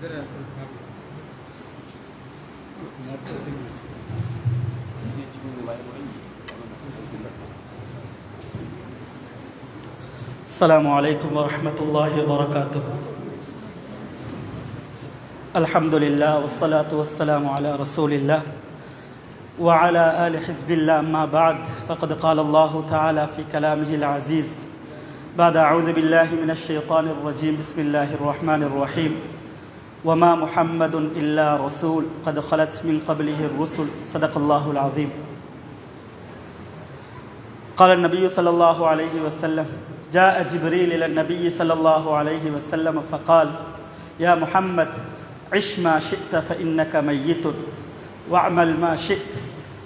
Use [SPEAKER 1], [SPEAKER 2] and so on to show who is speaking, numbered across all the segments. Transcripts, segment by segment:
[SPEAKER 1] السلام عليكم ورحمة الله وبركاته. الحمد لله والصلاة والسلام على رسول الله وعلى آل حزب الله. أما بعد فقد قال الله تعالى في كلامه العزيز بعد أعوذ بالله من الشيطان الرجيم بسم الله الرحمن الرحيم وما محمد إلا رسول قد خلت من قبله الرسل صدق الله العظيم. قال النبي صلى الله عليه وسلم جاء جبريل إلى النبي صلى الله عليه وسلم فقال يا محمد عش ما شئت فإنك ميت واعمل ما شئت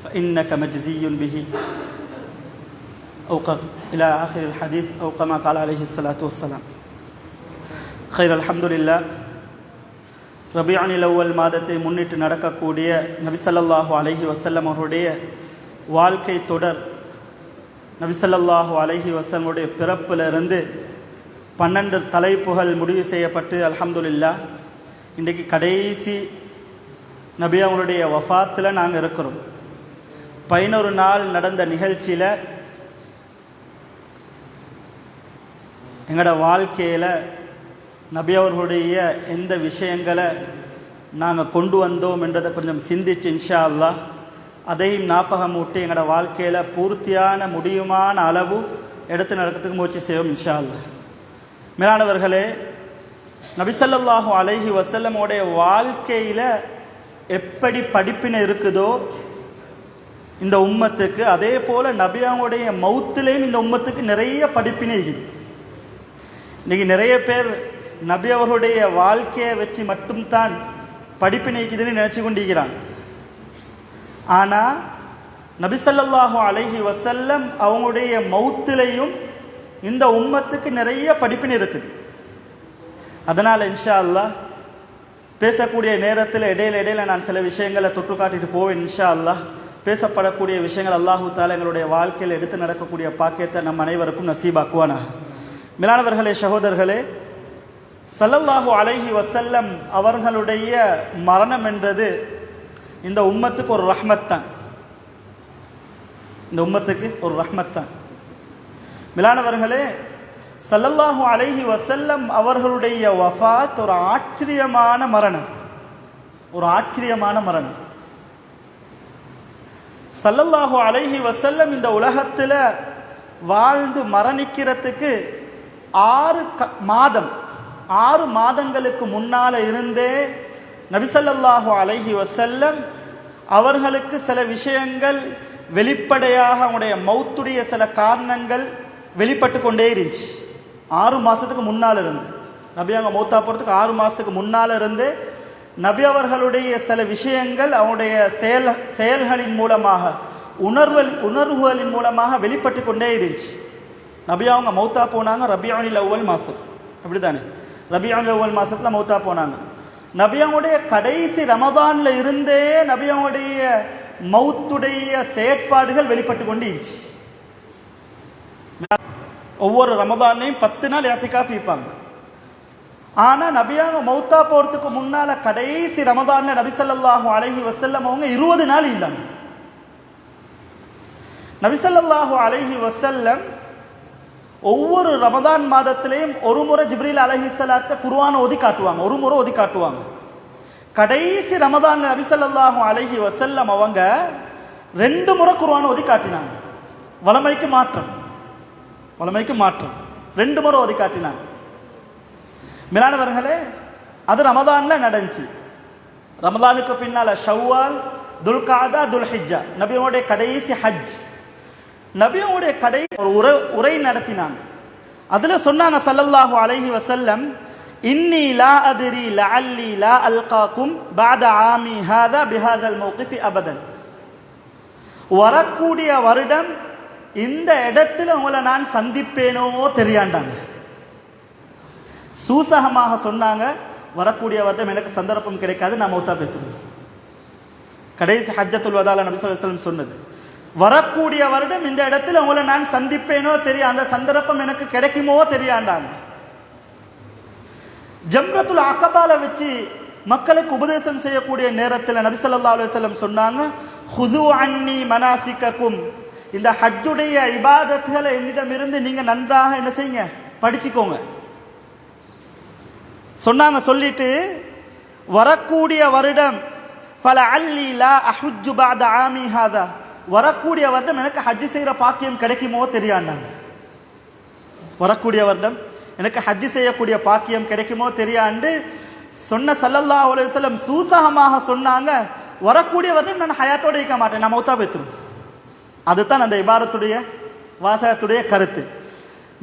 [SPEAKER 1] فإنك مجزي به أو إلى آخر الحديث أو كما قال عليه الصلاة والسلام. خير الحمد لله. ரபியானில் அவ்வல் மாதத்தை முன்னிட்டு நடக்கக்கூடிய நபி ஸல்லல்லாஹு அலைஹி வஸல்லம் அவருடைய வாழ்க்கை தொடர், நபி ஸல்லல்லாஹு அலைஹி வஸல்லமுடைய பிறப்பிலிருந்து 12 தலைப்புகள் முடிவு செய்யப்பட்டு அல்ஹம்துலில்லாஹ் இன்றைக்கு கடைசி நபி அவங்களுடைய வஃபாத்தில் நாங்கள் இருக்கிறோம். 11 நாள் நடந்த நிகழ்ச்சியில் எங்களோட வாழ்க்கையில் நபி அவர்களுடைய எந்த விஷயங்களை நாங்கள் கொண்டு வந்தோம் என்றதை கொஞ்சம் சிந்திச்சு இன்ஷா அல்லாஹ் அதையும் ஞாபகம் ஊட்டி எங்களோட வாழ்க்கையில் பூர்த்தியான முடியுமான அளவு எடுத்து நடக்கிறதுக்கு முயற்சி செய்வோம் இன்ஷா அல்லாஹ். மேலானவர்களே, நபி ஸல்லல்லாஹு அலைஹி வஸல்லமுடைய வாழ்க்கையில் எப்படி படிப்பினை இருக்குதோ இந்த உம்மத்துக்கு, அதே போல் நபி அவங்களுடைய மௌத்திலையும் இந்த உம்மத்துக்கு நிறைய படிப்பினை இருக்குது. இன்றைக்கி நிறைய பேர் நபி அவர்களுடைய வாழ்க்கையை வச்சு மட்டும்தான் படிப்பினைக்குதுன்னு நினச்சி கொண்டிருக்கிறாங்க. ஆனால் நபி ஸல்லல்லாஹு அலைஹி வஸல்லம் அவங்களுடைய மௌத்திலையும் இந்த உம்மத்துக்கு நிறைய படிப்பினை இருக்குது. அதனால் இன்ஷா அல்லாஹ் பேசக்கூடிய நேரத்தில் இடையில நான் சில விஷயங்களை தொற்று காட்டிட்டு போவேன். இன்ஷா அல்லாஹ் பேசப்படக்கூடிய விஷயங்கள் அல்லாஹு தஆலா எங்களுடைய வாழ்க்கையில் எடுத்து நடக்கக்கூடிய பாக்கியத்தை நம் அனைவருக்கும் நசீபாக்குவானா. மேலானவர்களே, சகோதரர்களே, ஸல்லல்லாஹு அலைஹி வஸல்லம் அவர்களுடைய மரணம் என்றது இந்த உம்மத்துக்கு ஒரு ரஹ்மத் தான். இந்த உம்மத்துக்கு ஒரு ரஹ்மத் தான். மேலானவர்களே, ஸல்லல்லாஹு அலைஹி வஸல்லம் அவர்களுடைய வஃபாத் ஒரு ஆச்சரியமான மரணம், ஒரு ஆச்சரியமான மரணம். ஸல்லல்லாஹு அலைஹி வஸல்லம் இந்த உலகத்தில் வாழ்ந்து மரணிக்கிறதுக்கு 6 மாதங்களுக்கு முன்னால் இருந்தே நபி ஸல்லல்லாஹு அலைஹி வஸல்லம் அவர்களுக்கு சில விஷயங்கள் வெளிப்படையாக அவங்களுடைய மௌத்துடைய சில காரணங்கள் வெளிப்பட்டு கொண்டே இருந்துச்சு. 6 மாதத்துக்கு முன்னால் இருந்து, நபி அவங்க மௌத்தா போகிறதுக்கு 6 மாதத்துக்கு முன்னால் இருந்து நபி அவர்களுடைய சில விஷயங்கள் அவங்களுடைய செயல்களின் மூலமாக உணர்வுகளின் மூலமாக வெளிப்பட்டு கொண்டே இருந்துச்சு. நபி அவங்க மௌத்தா போனாங்க ரபியானில் அவ்வல் மாதம், அப்படி தானே? ரபியானில் அவ்வல் மாதத்தில் மௌத்தா போனாங்க. நபி அவங்களுடைய கடைசி ரமதானில் இருந்தே நபி அவங்களுடைய மௌத்துடைய செயற்பாடுகள் வெளிப்பட்டு கொண்டு இருந்துச்சு. ஒவ்வொரு ரமதானையும் 10 நாள் இஅ்திகாஃப் இருப்பாங்க. ஆனால் நபியாக மௌத்தா போகிறதுக்கு முன்னால் கடைசி ரமதானில் நபி ஸல்லல்லாஹு அலைஹி வஸல்லம் அவங்க 20 நாள் இருந்தாங்க. நபி ஸல்லல்லாஹு அலைஹி வஸல்லம் ஒவ்வொரு ரமதான் மாதத்திலையும் ஒரு முறை ஜிப்ரீல் அலைஹிஸ்ஸலாத்தை குர்ஆனை ஓதி காட்டுவாங்க, ஒரு முறை ஓதி காட்டுவாங்க. கடைசி ரமதான் நபி ஸல்லல்லாஹு அலைஹி வஸல்லம் அவங்க 2 முறை குர்ஆனை ஓதி காட்டினாங்க. வளமைக்கு மாற்றம் 2 முறை ஓதி காட்டினாங்க. மேலானவர்களே, அது ரமதான்ல நடந்துச்சு. ரமதானுக்கு பின்னால ஷவ்வால், துல்காதா, துல்ஹிஜ்ஜா நபியோடைய கடைசி ஹஜ், நபியோடைய கடைசி ஒரு உரை நடத்தினாங்க. அதுல சொன்னாங்க ஸல்லல்லாஹு அலைஹி வஸல்லம், இன்னி லா அத்ரி லஅல்லி லா அல்காக்கும் பஅத ஆமி ஹாதா பிஹாதல் மௌகிஃபி அபதன். வரக்கூடிய வருடம் இந்த இடத்துல உங்களை நான் சந்திப்பேனோ தெரியாண்டாங்க. சூசகமாக சொன்னாங்க, வரக்கூடிய வருடம் எனக்கு சந்தர்ப்பம் கிடைக்காது, நான் மௌத்தா பெற்றுருவேன். கடைசி ஹஜ்ஜத்துல் வதால நபி ஸல்லல்லாஹு அலைஹி வஸல்லம் சொன்னது, வரக்கூடிய வருடம் இந்த இடத்துல உங்களை நான் சந்திப்பேனோ தெரியும், அந்த சந்தர்ப்பம் எனக்கு கிடைக்குமோ தெரியாண்டாங்க. ஜம்ரத்துல் அகபால வச்சு மக்களுக்கு உபதேசம் செய்யக்கூடிய நேரத்தில் நபி ஸல்லல்லாஹு அலைஹி வஸல்லம் சொன்னாங்க, ஹுது அன்னி மனாசிக்கக்கும், இந்த ஹஜ்ஜுடைய இபாதத்துகளை என்னிடமிருந்து நீங்க நன்றாக என்ன செய்யுங்க, படிச்சுக்கோங்க சொன்னாங்க. சொல்லிட்டு வரக்கூடிய வருடம் ஃபல அல்லி லா அஹுஜ்ஜு பஅத ஆமி ஹாதா, வரக்கூடிய வருடம் எனக்கு ஹஜ் செய்கிற பாக்கியம் கிடைக்குமோ தெரியாண்டாங்க. வரக்கூடிய வருடம் எனக்கு ஹஜ் செய்யக்கூடிய பாக்கியம் கிடைக்குமோ தெரியாண்டு சொன்ன ஸல்லல்லாஹு அலைஹி வஸல்லம் சூசகமாக சொன்னாங்க, வரக்கூடிய வருடம் நான் ஹயாத்தோடு இருக்க மாட்டேன், நான் மௌத்தா போய்த்துரும். அதுதான் அந்த இபாரத்துடைய வாசகத்துடைய கருத்து.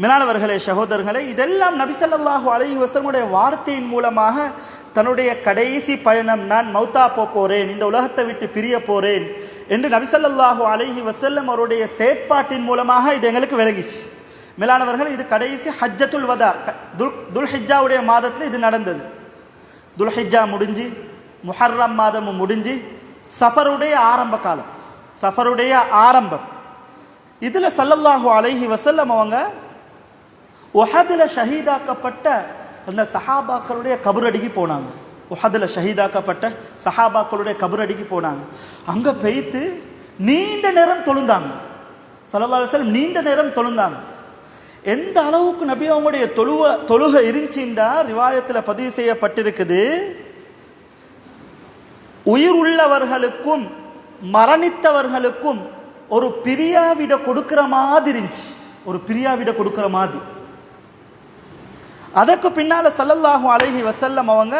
[SPEAKER 1] மேலானவர்களே, சகோதரர்களே, இதெல்லாம் நபி ஸல்லல்லாஹு அலைஹி வஸல்லமுடைய வார்த்தையின் மூலமாக தன்னுடைய கடைசி பயணம், நான் மௌத்தா போறேன், இந்த உலகத்தை விட்டு பிரிய போறேன் என்று நபி ஸல்லல்லாஹு அலைஹி வஸல்லம் அவருடைய செயற்பாட்டின் மூலமாக இது எங்களுக்கு விளங்கிச்சு. மேலானவர்கள், இது கடைசி ஹஜ்ஜத்துல் வதா, துல்ஹிஜ்ஜாவுடைய மாதத்தில் இது நடந்தது. துல்ஹிஜ்ஜா முடிஞ்சு முஹர்ரம் மாதமும் முடிஞ்சு சஃபருடைய ஆரம்ப காலம், சஃபருடைய ஆரம்பம். இதுல ஸல்லல்லாஹு அலைஹி வஸல்லம் அவங்க உஹதுல ஷஹீதாக்கப்பட்ட அந்த சஹாபாக்களுடைய கபரடிக்கு போனாங்க. உஹதுல ஷஹீதாக்கப்பட்ட சஹாபாக்களுடைய கபரடிக்கு போனாங்க. அங்க போய்த்து நீண்ட நேரம் தொழுந்தாங்க. ஸல்லல்லாஹு அலைஹி வஸல்லம் நீண்ட நேரம் தொழுந்தாங்க. எந்த அளவுக்கு நபி அவங்களுடைய தொழுகை இருந்துச்சுண்டா ரிவாயத்தில் பதிவு செய்யப்பட்டிருக்குது, உயிர் உள்ளவர்களுக்கும் மரணித்தவர்களுக்கும் ஒரு பிரியாவிட கொடுக்கிற மாதிரி இருந்துச்சு, ஒரு பிரியாவிட கொடுக்கிற மாதிரி. அதற்கு பின்னால ஸல்லல்லாஹு அலைஹி வஸல்லம் அவங்க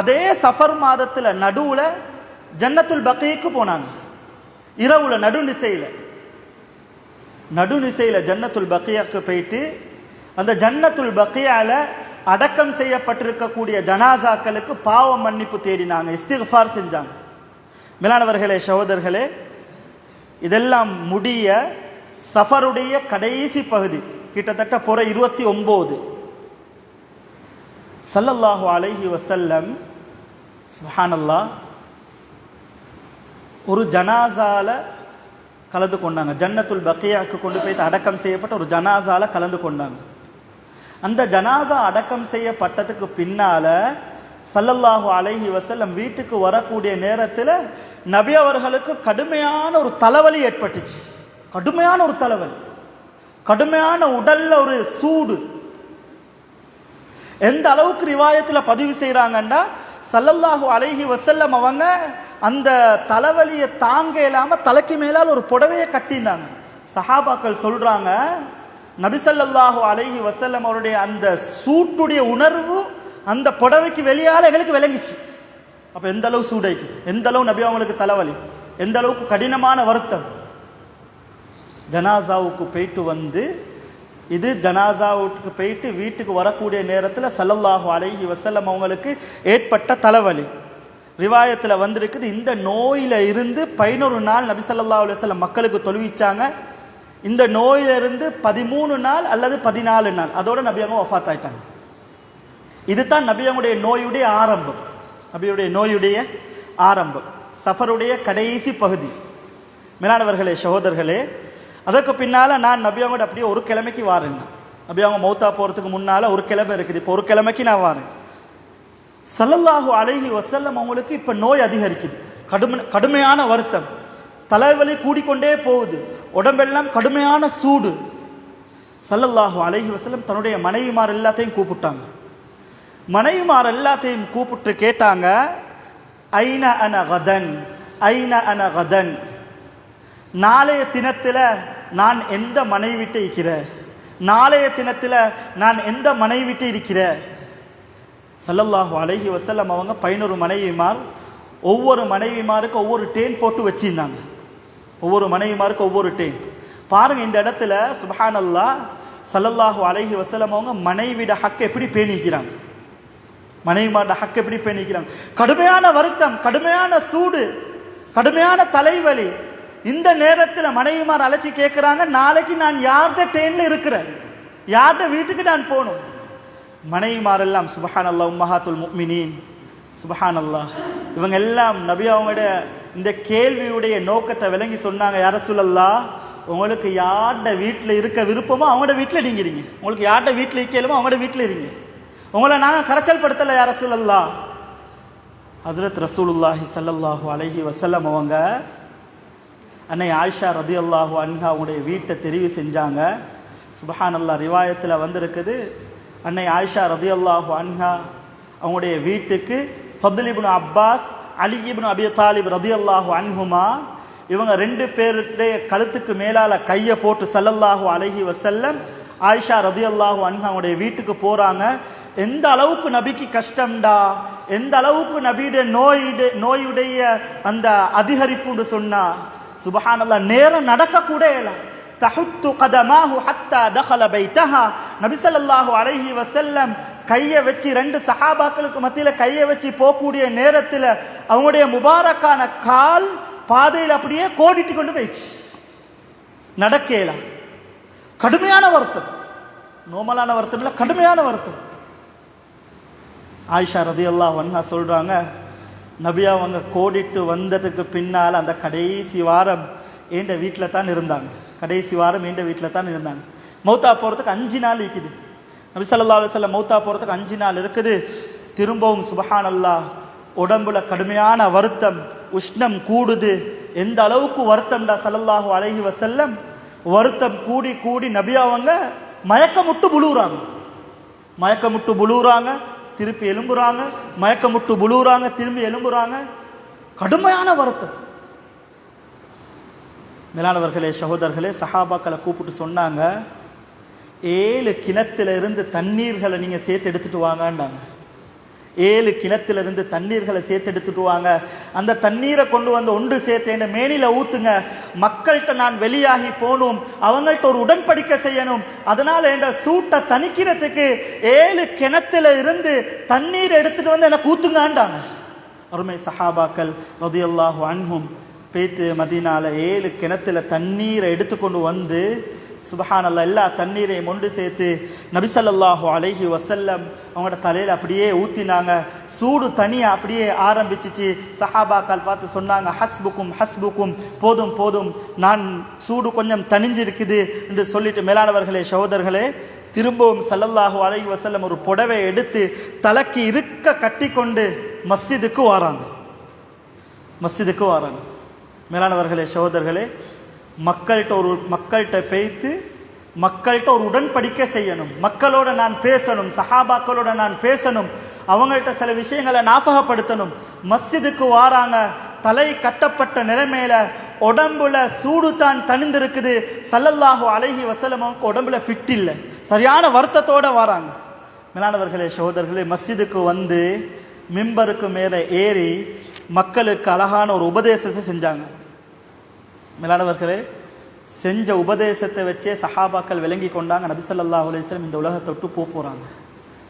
[SPEAKER 1] அதே சஃபர் மாதத்துல நடுவுல ஜன்னத்துல் பகீக்கு போனாங்க. இரவுல நடுநிசையில ஜன்னத்துல் பகீக்கு போயிட்டு அந்த ஜன்னத்துல் பகீயால அடக்கம் செய்யப்பட்டிருக்கக்கூடிய ஜனாசாக்களுக்கு பாவ மன்னிப்பு தேடினாங்க, இஸ்திக்ஃபார் செஞ்சாங்க. மேலானவர்களே, சகோதரர்களே, இதெல்லாம் முடிய சஃபருடைய கடைசி பகுதி, கிட்டத்தட்ட புற 29, ஸல்லல்லாஹு அலைஹி வஸல்லம் சுப்ஹானல்லாஹ் ஒரு ஜனாசால கலந்து கொண்டாங்க. ஜன்னத்துல் பகீயாக்கு கொண்டு போய் அடக்கம் செய்யப்பட்ட ஒரு ஜனாசால கலந்து கொண்டாங்க. அந்த ஜனாசா அடக்கம் செய்யப்பட்டதுக்கு பின்னால ஸல்லல்லாஹு அலைஹி வஸல்லம் வீட்டுக்கு வரக்கூடிய நேரத்தில் நபி அவர்களுக்கு கடுமையான ஒரு தலைவலி ஏற்பட்டுச்சு. கடுமையான ஒரு தலைவலி, கடுமையான உடல்ல ஒரு சூடு. எந்த அளவுக்கு ரிவாயத்தில் பதிவு செய்கிறாங்கன்னா, ஸல்லல்லாஹு அலைஹி வஸல்லம் அவங்க அந்த தலைவலியை தாங்க இல்லாம தலைக்கு மேலால் ஒரு புடவையை கட்டினாங்க. சஹாபாக்கள் சொல்றாங்க, நபி ஸல்லல்லாஹு அலைஹி வஸல்லம் அவருடைய அந்த சூட்டுடைய உணர்வு அந்த புடவைக்கு வெளியால எங்களுக்கு விளங்கிச்சு. அப்ப எந்த அளவு சூடைக்கும், எந்த அளவு நபி அவங்களுக்கு தலைவலி, எந்த அளவுக்கு கடினமான வருத்தம். ஜனாசாவுக்கு போயிட்டு வந்து, இது ஜனாசாவுக்கு போயிட்டு வீட்டுக்கு வரக்கூடிய நேரத்தில் ஸல்லல்லாஹு அலைஹி வஸல்லம் அவங்களுக்கு ஏற்பட்ட தலைவலி. ரிவாயத்தில் வந்திருக்குது, இந்த நோயில இருந்து 11 நாள் நபி ஸல்லல்லாஹு அலைஹி வஸல்லம் மக்களுக்கு தொழுவிச்சாங்க. இந்த நோயிலிருந்து 13 நாள் அல்லது 14 நாள் அதோட நபி அவங்க வஃபாத் ஆயிட்டாங்க. இதுதான் நபி அவங்களுடைய நோயுடைய ஆரம்பம், நபியுடைய நோயுடைய ஆரம்பம், சஃபருடைய கடைசி பகுதி. மேலானவர்களே, சகோதரர்களே, அதற்கு பின்னால நான் நபி அவங்களோட அப்படியே ஒரு கிழமைக்கு வாரேன். நபி அவங்க மௌத்தா போறதுக்கு முன்னால ஒரு கிழமை இருக்குது, இப்போ ஒரு கிழமைக்கு நான் வாரேன். ஸல்லல்லாஹு அலைஹி வஸல்லம் அவங்களுக்கு இப்ப நோய் அதிகரிக்குது, கடுமையான வருத்தம், தலைவலி கூடிக்கொண்டே போகுது, உடம்பெல்லாம் கடுமையான சூடு. ஸல்லல்லாஹு அலைஹி வஸல்லம் தன்னுடைய மனைவிமார் எல்லாத்தையும் கூப்பிட்டாங்க. மனைவிமார் எல்லாத்தையும் கூப்பிட்டு கேட்டாங்க, ஐன அன கதன், ஐன அன கதன், நாளைய தினத்தில் நான் எந்த மனைவி விட்டு இருக்கிறேன், நாளைய தினத்தில் நான் எந்த மனைவி விட்டு இருக்கிறேன். ஸல்லல்லாஹு அலைஹி வஸல்லம் அவங்க 11 மனைவிமார், ஒவ்வொரு மனைவிமாருக்கு ஒவ்வொரு டேன் போட்டு வச்சிருந்தாங்க, ஒவ்வொரு மனைவிமாருக்கு ஒவ்வொரு டேன். பாருங்க, இந்த இடத்துல சுப்ஹானல்லாஹ் ஸல்லல்லாஹு அலைஹி வஸல்லம் அவங்க மனைவிட ஹக் எப்படி பேணிக்கிறாங்க, மனைவிமாரோட ஹக் எப்படி பேணிக்கிறாங்க. கடுமையான வருத்தம், கடுமையான சூடு, கடுமையான தலைவலி. இந்த நேரத்தில் மனைவிமார் அழைச்சி கேட்குறாங்க, நாளைக்கு நான் யார்கிட்ட ட்ரெயின்ல இருக்கிறேன், யார்கிட்ட வீட்டுக்கு நான் போகணும். மனைவிமாரெல்லாம் சுப்ஹானல்லாஹ் உம்மஹாத்துல் முஃமினீன், சுப்ஹானல்லாஹ், இவங்க எல்லாம் நபி அவங்களோட இந்த கேள்வியுடைய நோக்கத்தை விளங்கி சொன்னாங்க, யா ரசூலல்லாஹ், உங்களுக்கு யார்கிட்ட வீட்டில் இருக்க விருப்பமோ அவங்களோட வீட்டில் நீங்க இருங்க, உங்களுக்கு யார்கிட்ட வீட்டில் இருக்கலுமோ அவங்களோட வீட்டில் இருங்க, உங்களை நாங்கள் கரைச்சல் படுத்தலை யா ரசூலல்லாஹ். ஹஸ்ரத் ரசூலுல்லாஹி ஸல்லல்லாஹு அலைஹி வஸல்லம் அவங்க அன்னை ஆயிஷா ரதியல்லாஹு அன்ஹா அவங்களுடைய வீட்டை தெரிவு செஞ்சாங்க. சுப்ஹானல்லாஹ், ரிவாயத்தில் வந்திருக்குது, அன்னை ஆயிஷா ரதியல்லாஹு அன்ஹா அவங்களுடைய வீட்டுக்கு ஃபத்ல் இப்னு அப்பாஸ், அலி இப்னு அபி தாலிப் ரதியல்லாஹு அன்ஹுமா இவங்க 2 பேருடைய கழுத்துக்கு மேலால கையை போட்டு ஸல்லல்லாஹு அலைஹி வஸல்லம் ஆயிஷா ரதியல்லாஹு அன்ஹா அவங்களுடைய வீட்டுக்கு போறாங்க. எந்த அளவுக்கு நபிக்கு கஷ்டம்டா, எந்த அளவுக்கு நபியுடைய நோயுடைய அந்த அதிகரிப்புன்னு சொன்னா சுப்ஹானல்லாஹ், நேரம் நடக்க கூட இல்ல. தஹுத்து கதமாஹு ஹத்தா தഖல பைத்தஹா. நபி ஸல்லல்லாஹு அலைஹி வஸல்லம் கையை வச்சு 2 சஹாபாக்களுக்கு மத்தியில் கையை வச்சு போகக்கூடிய நேரத்தில் அவங்களுடைய முபாரக்கான கால் பாதையில் அப்படியே கோடிட்டு கொண்டு போயிடுச்சு, நடக்கலாம். கடுமையான வருத்தம், நோமலான வருத்தம் இல்லை, கடுமையான வருத்தம். ஆயிஷா ரதியல்லாஹு அன்ஹா சொல்றாங்க, நபி அவங்க கோடிட்டு வந்ததுக்கு பின்னால் அந்த கடைசி வாரம் என்ற வீட்டில் தான் இருந்தாங்க. கடைசி வாரம் என்ற வீட்டில் தான் இருந்தாங்க. மௌத்தா போகிறதுக்கு 5 நாள் இருக்குது. நபி ஸல்லல்லாஹு அலைஹி வஸல்லம் மௌத்தா போகிறதுக்கு 5 நாள் இருக்குது. திரும்பவும் சுப்ஹானல்லாஹ் உடம்புல கடுமையான வருத்தம், உஷ்ணம் கூடுது. எந்த அளவுக்கு வருத்தம்டா ஸல்லல்லாஹு அலைஹி வஸல்லம், வருத்தம் கூடி கூடி நபி அவங்க மயக்கமுட்டு புழுவுறாங்க. மயக்கமுட்டு புழுவுறாங்க, திருப்பி எலும்புறாங்க, மயக்கமுட்டு புழுவுறாங்க, திரும்பி எலும்புறாங்க. கடுமையான வருத்தம். மேலானவர்களே, சகோதரர்களே, சஹாபாக்களை கூப்பிட்டு சொன்னாங்க, 7 கிணத்துல இருந்து தண்ணீர்களை நீங்க சேர்த்து எடுத்துட்டு வாங்கன்னாங்க. 7 கிணத்துல இருந்து தண்ணீர்களை சேர்த்து எடுத்துட்டு வாங்க. அந்த தண்ணீரை கொண்டு வந்து ஒன்று சேர்த்து என் மேனில ஊத்துங்க. மக்கள்கிட்ட நான் வெளியாகி போகணும், அவங்கள்ட்ட ஒரு உடன்படிக்கை செய்யணும். அதனால என் சூட்டை தணிக்கிறதுக்கு 7 கிணத்துல இருந்து தண்ணீர் எடுத்துட்டு வந்து எனக்கு ஊத்துங்கன்றாங்க. அருமை சஹாபாக்கள் ரதியல்லாஹு அன்ஹும் பேத்து மதீனால 7 கிணத்துல தண்ணீரை எடுத்துக்கொண்டு வந்து சுப்ஹானல்லாஹ் எல்லா தண்ணீரையும் ஒன்று சேர்த்து நபி ஸல்லல்லாஹு அலைஹி வஸல்லம் அவங்களோட தலையில் அப்படியே ஊற்றினாங்க. சூடு தனியாக அப்படியே ஆரம்பிச்சிச்சு. சஹாபாக்கள் பார்த்து சொன்னாங்க, ஹஸ்புக்கும் ஹஸ்புக்கும், போதும் போதும், நான் சூடு கொஞ்சம் தனிஞ்சிருக்குது என்று சொல்லிட்டு, மேலானவர்களே, சகோதரர்களே, திரும்பவும் ஸல்லல்லாஹு அலைஹி வஸல்லம் ஒரு புடவை எடுத்து தலைக்கு இருக்க கட்டி கொண்டு மஸ்ஜிதுக்கு வராங்க. மஸ்ஜிதுக்கு வராங்க. மேலானவர்களே, சகோதரர்களே, மக்கள்கிட்ட பேய்த்து மக்கள்கிட்ட ஒரு உடன்படிக்கை செய்யணும். மக்களோட நான் பேசணும், சஹாபாக்களோட நான் பேசணும், அவங்கள்ட்ட சில விஷயங்களை ஞாபகப்படுத்தணும். மஸ்ஜிதுக்கு வாராங்க, தலை கட்டப்பட்ட நிலைமையில, உடம்புல சூடு தான் தணிந்திருக்குது. ஸல்லல்லாஹு அலைஹி வஸல்லம் உடம்புல ஃபிட் இல்லை, சரியான வருத்தத்தோட வராங்க. மேலானவர்களே, சகோதரர்களே, மஸ்ஜிதுக்கு வந்து மிம்பருக்கு மேலே ஏறி மக்களுக்கு அழகான ஒரு உபதேசத்தை செஞ்சாங்க. மேலானவர்களே, செஞ்ச உபதேசத்தை வச்சே சஹாபாக்கள் விளங்கி கொண்டாங்க, நபி ஸல்லல்லாஹு அலைஹி வஸல்லம் இந்த உலகத்தை விட்டு போகிறாங்க,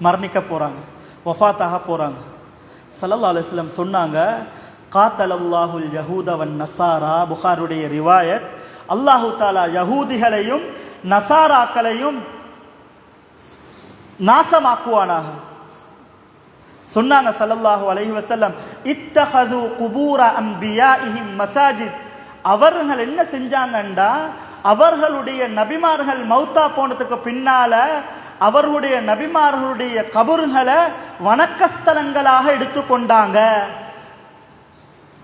[SPEAKER 1] மரணிக்க போகிறாங்க, வஃபாத்தாக போகிறாங்க. ஸல்லல்லாஹு அலைஹி வஸல்லம் சொன்னாங்க, காத்தலல்லாஹுல் யஹூத வன் நஸாரா. புகாருடைய ரிவாயத், அல்லாஹு தாலா யஹூதிகளையும் நசாராக்களையும் நாசமாக்குவானாக சொன்னாங்க. ஸல்லல்லாஹு அலைஹி வஸல்லம், இத்தஹது குபூர அன்பியாஇஹிம் மசாஜித். அவர்கள் என்ன செஞ்சாங்கண்டா, அவர்களுடைய நபிமார்கள் மௌத்தா போனதுக்கு பின்னால அவர்களுடைய நபிமார்களுடைய கபர்களை வணக்கஸ்தலங்களாக எடுத்துக்கொண்டாங்க,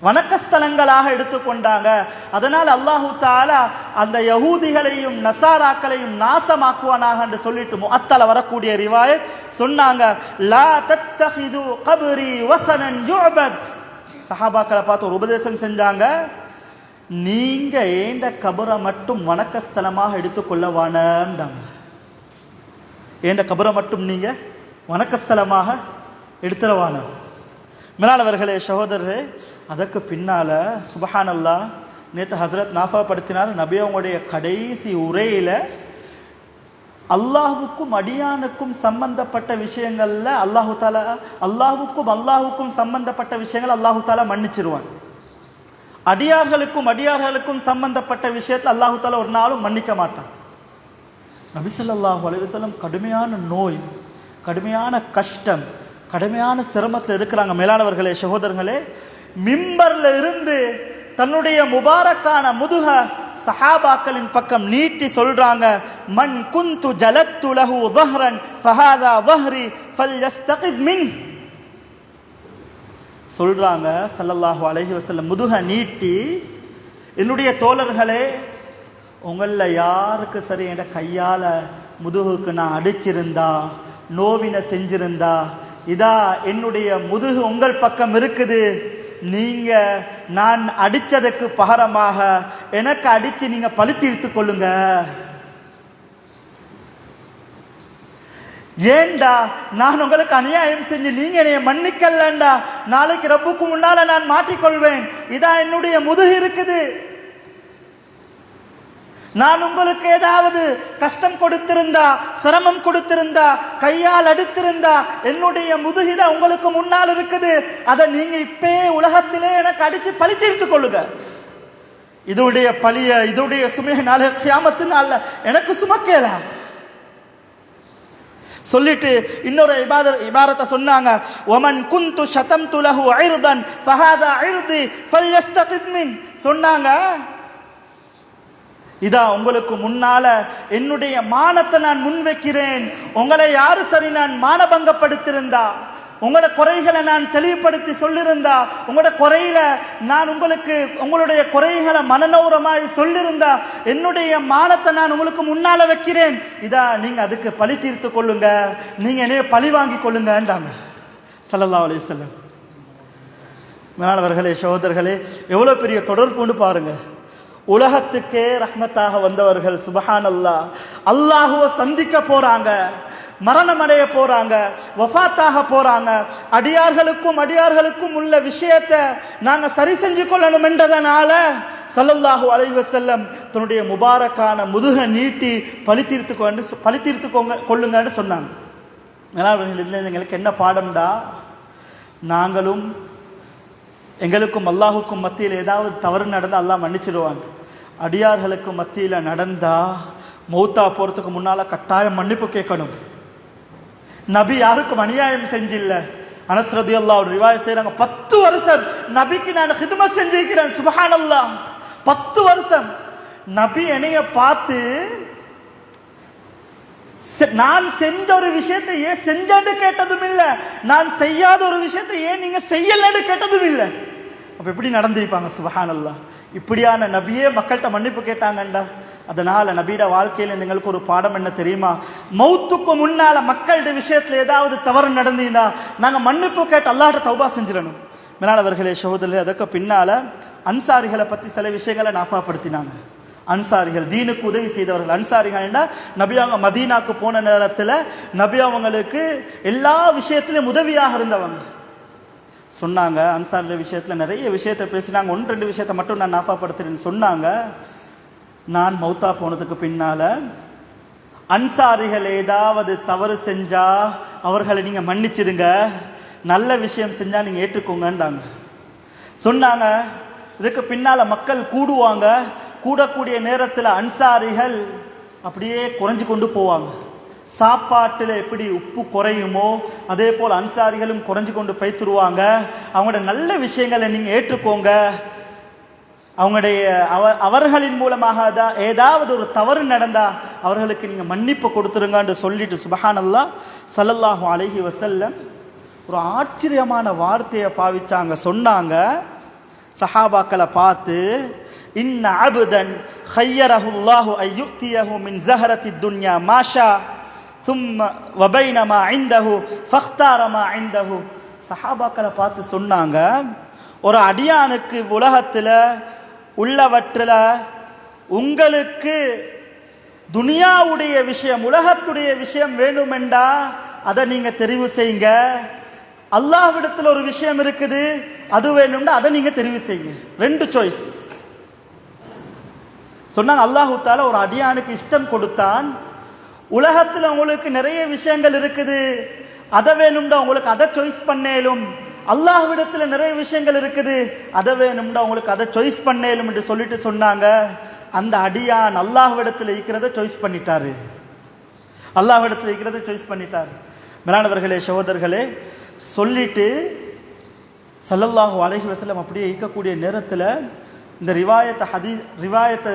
[SPEAKER 1] வணக்கஸ்தலங்களாக எடுத்துக்கொண்டாங்க. அதனால் அல்லாஹு தஆலா அந்த யஹூதிகளையும் நசாராக்களையும் நாசமாக்குவானாக என்று சொல்லிட்டு முஅத்தல வரக்கூடிய ரிவாயத் சொன்னாங்க, லா தத்தஹிது கப்ரி வஸனன் யுஅபத். சஹாபாக்களை பார்த்து ஒரு உபதேசம் செஞ்சாங்க, நீங்க ஏண்ட கபரை மட்டும் வணக்கஸ்தலமாக எடுத்துக்கொள்ளவானாங்க. ஏண்ட கபரை மட்டும் நீங்க வணக்கஸ்தலமாக எடுத்துறவான. மேலானவர்களே, சகோதரரே, அதற்கு பின்னால சுப்ஹானல்லாஹ், நேற்று ஹஸ்ரத் நாஃபப்படுத்தினார், நபி அவங்களுடைய கடைசி உரையில அல்லாஹுக்கும் அடியானுக்கும் சம்பந்தப்பட்ட விஷயங்கள்ல அல்லாஹுக்கும் சம்பந்தப்பட்ட விஷயங்கள் அல்லாஹு தாலா மன்னிச்சிருவான். அடியார்களுக்கும் சம்பந்தப்பட்ட விஷயத்தில் அல்லாஹு தாலா ஒரு நாளும் மன்னிக்க மாட்டான். நபி ஸல்லல்லாஹு அலைஹி வஸல்லம் கடுமையான நோய், கடுமையான கஷ்டம், கடுமையான சிரமத்தில் இருக்கிறாங்க. மேலானவர்களே, சகோதரர்களே, மிம்பர்ல இருந்து தன்னுடைய முபாரக்கான முதுக சஹாபாக்களின் பக்கம் நீட்டி சொல்றாங்க, மன் குந்து ஜலத்து லஹு ظهرا فهذا ظهري فليستقذ மின். சொல்றாங்க ஸல்லல்லாஹு அலைஹி வஸல்லம் முதுக நீட்டி, என்னுடைய தோழர்களே, உங்கள யாருக்கு சரி என்ற கையால முதுகுக்கு நான் அடிச்சிருந்தா, நோவினை செஞ்சிருந்தா, இதா என்னுடைய முதுகு உங்கள் பக்கம் இருக்குது, நீங்க நான் அடிச்சதுக்கு பகரமாக எனக்கு அடிச்சு நீங்க பழி தீர்த்துக் கொள்ளுங்க. ஏண்டா நான் உங்களுக்கு அநியாயம் செஞ்சு நீங்க என்னைய மன்னிக்கலண்டா, நாளைக்கு ரப்புக்கு முன்னால நான் மாட்டிக்கொள்வேன். இதா என்னுடைய முதுகு இருக்குது. நான் உங்களுக்கு ஏதாவது கஷ்டம் கொடுத்திருந்தா, சிரமம் கொடுத்திருந்தா, கையால் அடித்திருந்தா, என்னுடைய முதுகித உங்களுக்கு முன்னால் இருக்குது. அதை நீங்க இப்பே உலகத்திலே எனக்கு அடிச்சு பழி தீர்த்துக் கொள்ளுங்க. இதோடைய பழிய, இதோடைய சுமைய நாளை கியாமத்து நாள்ல எனக்கு சுமக்கலாம் சொல்லிட்டு இன்னொரு இபாரத்தை சொன்னாங்க, ஒமன் குந்து ஷதம்து லஹு இர்தன் ஃபஹாதா இர்தி ஃபல்யஸ்தகித் மின். சொன்னாங்க, இதா உங்களுக்கு முன்னால என்னுடைய மானத்தை நான் முன்வைக்கிறேன். உங்களை யாரு சரி நான் மானபங்கப்படுத்திருந்தா, உங்களோட குறைகளை நான் தெளிவுபடுத்தி சொல்லிருந்தா, உங்களோட குறையில நான் உங்களுக்கு உங்களுடைய குறைகளை மனநோரமாய் சொல்லிருந்தா, என்னுடைய மானத்தை நான் உங்களுக்கு முன்னால வைக்கிறேன். இதா நீங்க அதுக்கு பழி தீர்த்து கொள்ளுங்க, நீங்க என்னைய பழி வாங்கி கொள்ளுங்கன்றாங்க ஸல்லல்லாஹு அலைஹி வஸல்லம். மேலானவர்களே, சகோதரர்களே, எவ்வளவு பெரிய தொடர்புன்னு பாருங்க. உலகத்துக்கே ரஹ்மத்தாக வந்தவர்கள் சுப்ஹானல்லாஹ் அல்லாஹுவை சந்திக்க போறாங்க, மரணம் அடைய போறாங்க, வஃபாத்தாக போறாங்க. அடியார்களுக்கும் உள்ள விஷயத்தை நாங்க சரி செஞ்சு கொள்ளணும் என்றதனால ஸல்லல்லாஹு அலைஹி வஸல்லம் தன்னுடைய முபாரக்கான முதுக நீட்டி பழி தீர்த்து கொள்ளுங்கன்னு சொன்னாங்க. இதுல எங்களுக்கு என்ன பாடம்டா, நாங்களும் எங்களுக்கும் அல்லாஹுக்கும் மத்தியில் ஏதாவது தவறு நடந்தால் அல்லாஹ் மன்னிச்சிடுவான். அடியார்களுக்கு மத்தியில் நடந்தா மௌத்தா போறதுக்கு முன்னால கட்டாயம் மன்னிப்பு கேட்கணும். நபி யாருக்கும் அநியாயம் செஞ்சில்ல. அனஸ் ரலியல்லாஹு அன்ஹு ரிவாயத் செய்றாங்க, 10 வருஷம் நபிக்கு நான் ஹிதமத் செஞ்சிருக்கிறேன். சுப்ஹானல்லாஹ், 10 வருஷம் நபி என்னைய பார்த்து நான் செஞ்ச ஒரு விஷயத்தை ஏன் செஞ்சேன்னு கேட்டதும் இல்லை, நான் செய்யாத ஒரு விஷயத்தை ஏன் நீங்க செய்யலன்னு கேட்டதும் இல்லை. அப்ப எப்படி நடந்திருப்பாங்க சுப்ஹானல்லாஹ். இப்படியான நபியே மக்கள்கிட்ட மன்னிப்பு கேட்டாங்கண்டா. அதனால நபியோட வாழ்க்கையில எங்களுக்கு ஒரு பாடம் என்ன தெரியுமா, மௌத்துக்கு முன்னால மக்களுடைய விஷயத்துல ஏதாவது தவறு நடந்தீங்கன்னா நாங்க மன்னிப்பு கேட்டு அல்லாஹ்ட்ட தௌபா செஞ்சிடணும். மேலானவர்களே, சகோதரர்களே, அதுக்கு பின்னால அன்சாரிகளை பத்தி சில விஷயங்களை ஞாபகப்படுத்தினாங்க. அன்சாரிகள் தீனுக்கு உதவி செய்தவர்கள். அன்சாரிகள் நபி அவங்க மதீனாக்கு போன நேரத்தில் நபி அவங்களுக்கு எல்லா விஷயத்திலும் உதவியாக இருந்தவங்க. சொன்னாங்க, அன்சாரி விஷயத்தில் நிறைய விஷயத்தை பேசினாங்க. 1-2 விஷயத்தை மட்டும் நான் ஞாபகப்படுத்துறேன்னு சொன்னாங்க. நான் மௌத்தா போனதுக்கு பின்னால அன்சாரிகள் ஏதாவது தவறு செஞ்சா அவர்களை நீங்க மன்னிச்சிடுங்க, நல்ல விஷயம் செஞ்சா நீங்க ஏற்றுக்கோங்கன்றாங்க. சொன்னாங்க, இதுக்கு பின்னால மக்கள் கூடுவாங்க, கூடக்கூடிய நேரத்தில் அன்சாரிகள் அப்படியே குறைஞ்சு கொண்டு போவாங்க. சாப்பாட்டில் எப்படி உப்பு குறையுமோ அதே போல் அன்சாரிகளும் குறைஞ்சு கொண்டு போய்த்துருவாங்க. அவங்களோட நல்ல விஷயங்களை நீங்கள் ஏற்றுக்கோங்க, அவர்களின் மூலமாக ஏதாவது ஒரு தவறு நடந்தா அவர்களுக்கு நீங்கள் மன்னிப்பு கொடுத்துருங்கன்னு சொல்லிட்டு சுப்ஹானல்லாஹ் ஸல்லல்லாஹு அலைஹி வஸல்லம் ஒரு ஆச்சரியமான வார்த்தையை பாவிச்சாங்க. சொன்னாங்க, சஹாபாக்களை பார்த்து, இன்ன அப்தன் ஹய்யரஹுல்லாஹு அய்யுத்தியஹு மின் ஸஹரத்தி துன்யா மாஷா ثم وبينما عنده فاختار ما عنده. சஹாபாக்களை பார்த்து சொன்னாங்க, ஒரு அடியானுக்கு உலகத்தில் உள்ளவற்றில் உங்களுக்கு துனியாவுடைய விஷயம், உலகத்துடைய விஷயம் வேணுமெண்டா அதை நீங்க தெரிவு செய்யுங்க. அல்லாஹ்விடத்தில் ஒரு விஷயம் இருக்குது, அது வேணும்னா அதை நீங்க தெரிவு செய்யுங்க. 2 சாய்ஸ் சொன்னாங்க. அல்லாஹு தஆலா ஒரு அடியானுக்கு இஷ்டம் கொடுத்தான், உலகத்தில் உங்களுக்கு நிறைய விஷயங்கள் இருக்குது, அதை வேணும்டா உங்களுக்கு அதை சாய்ஸ் பண்ணேலும். அல்லாஹ்விடத்தில் நிறைய விஷயங்கள் இருக்குது, அதை வேணும்டா உங்களுக்கு அதை சாய்ஸ் பண்ணேலும் என்று சொல்லிட்டு சொன்னாங்க. அந்த அடியான் அல்லாஹ்விடத்தில் இருக்கிறத சாய்ஸ் பண்ணிட்டாரு, அல்லாஹ்விடத்தில் இருக்கிறத சாய்ஸ் பண்ணிட்டாரு. மேலானவர்களே, சகோதரர்களே, சொல்லிட்டு ஸல்லல்லாஹு அலைஹி வஸல்லம் அப்படியே இருக்கக்கூடிய நேரத்தில் இந்த ரிவாயத்தை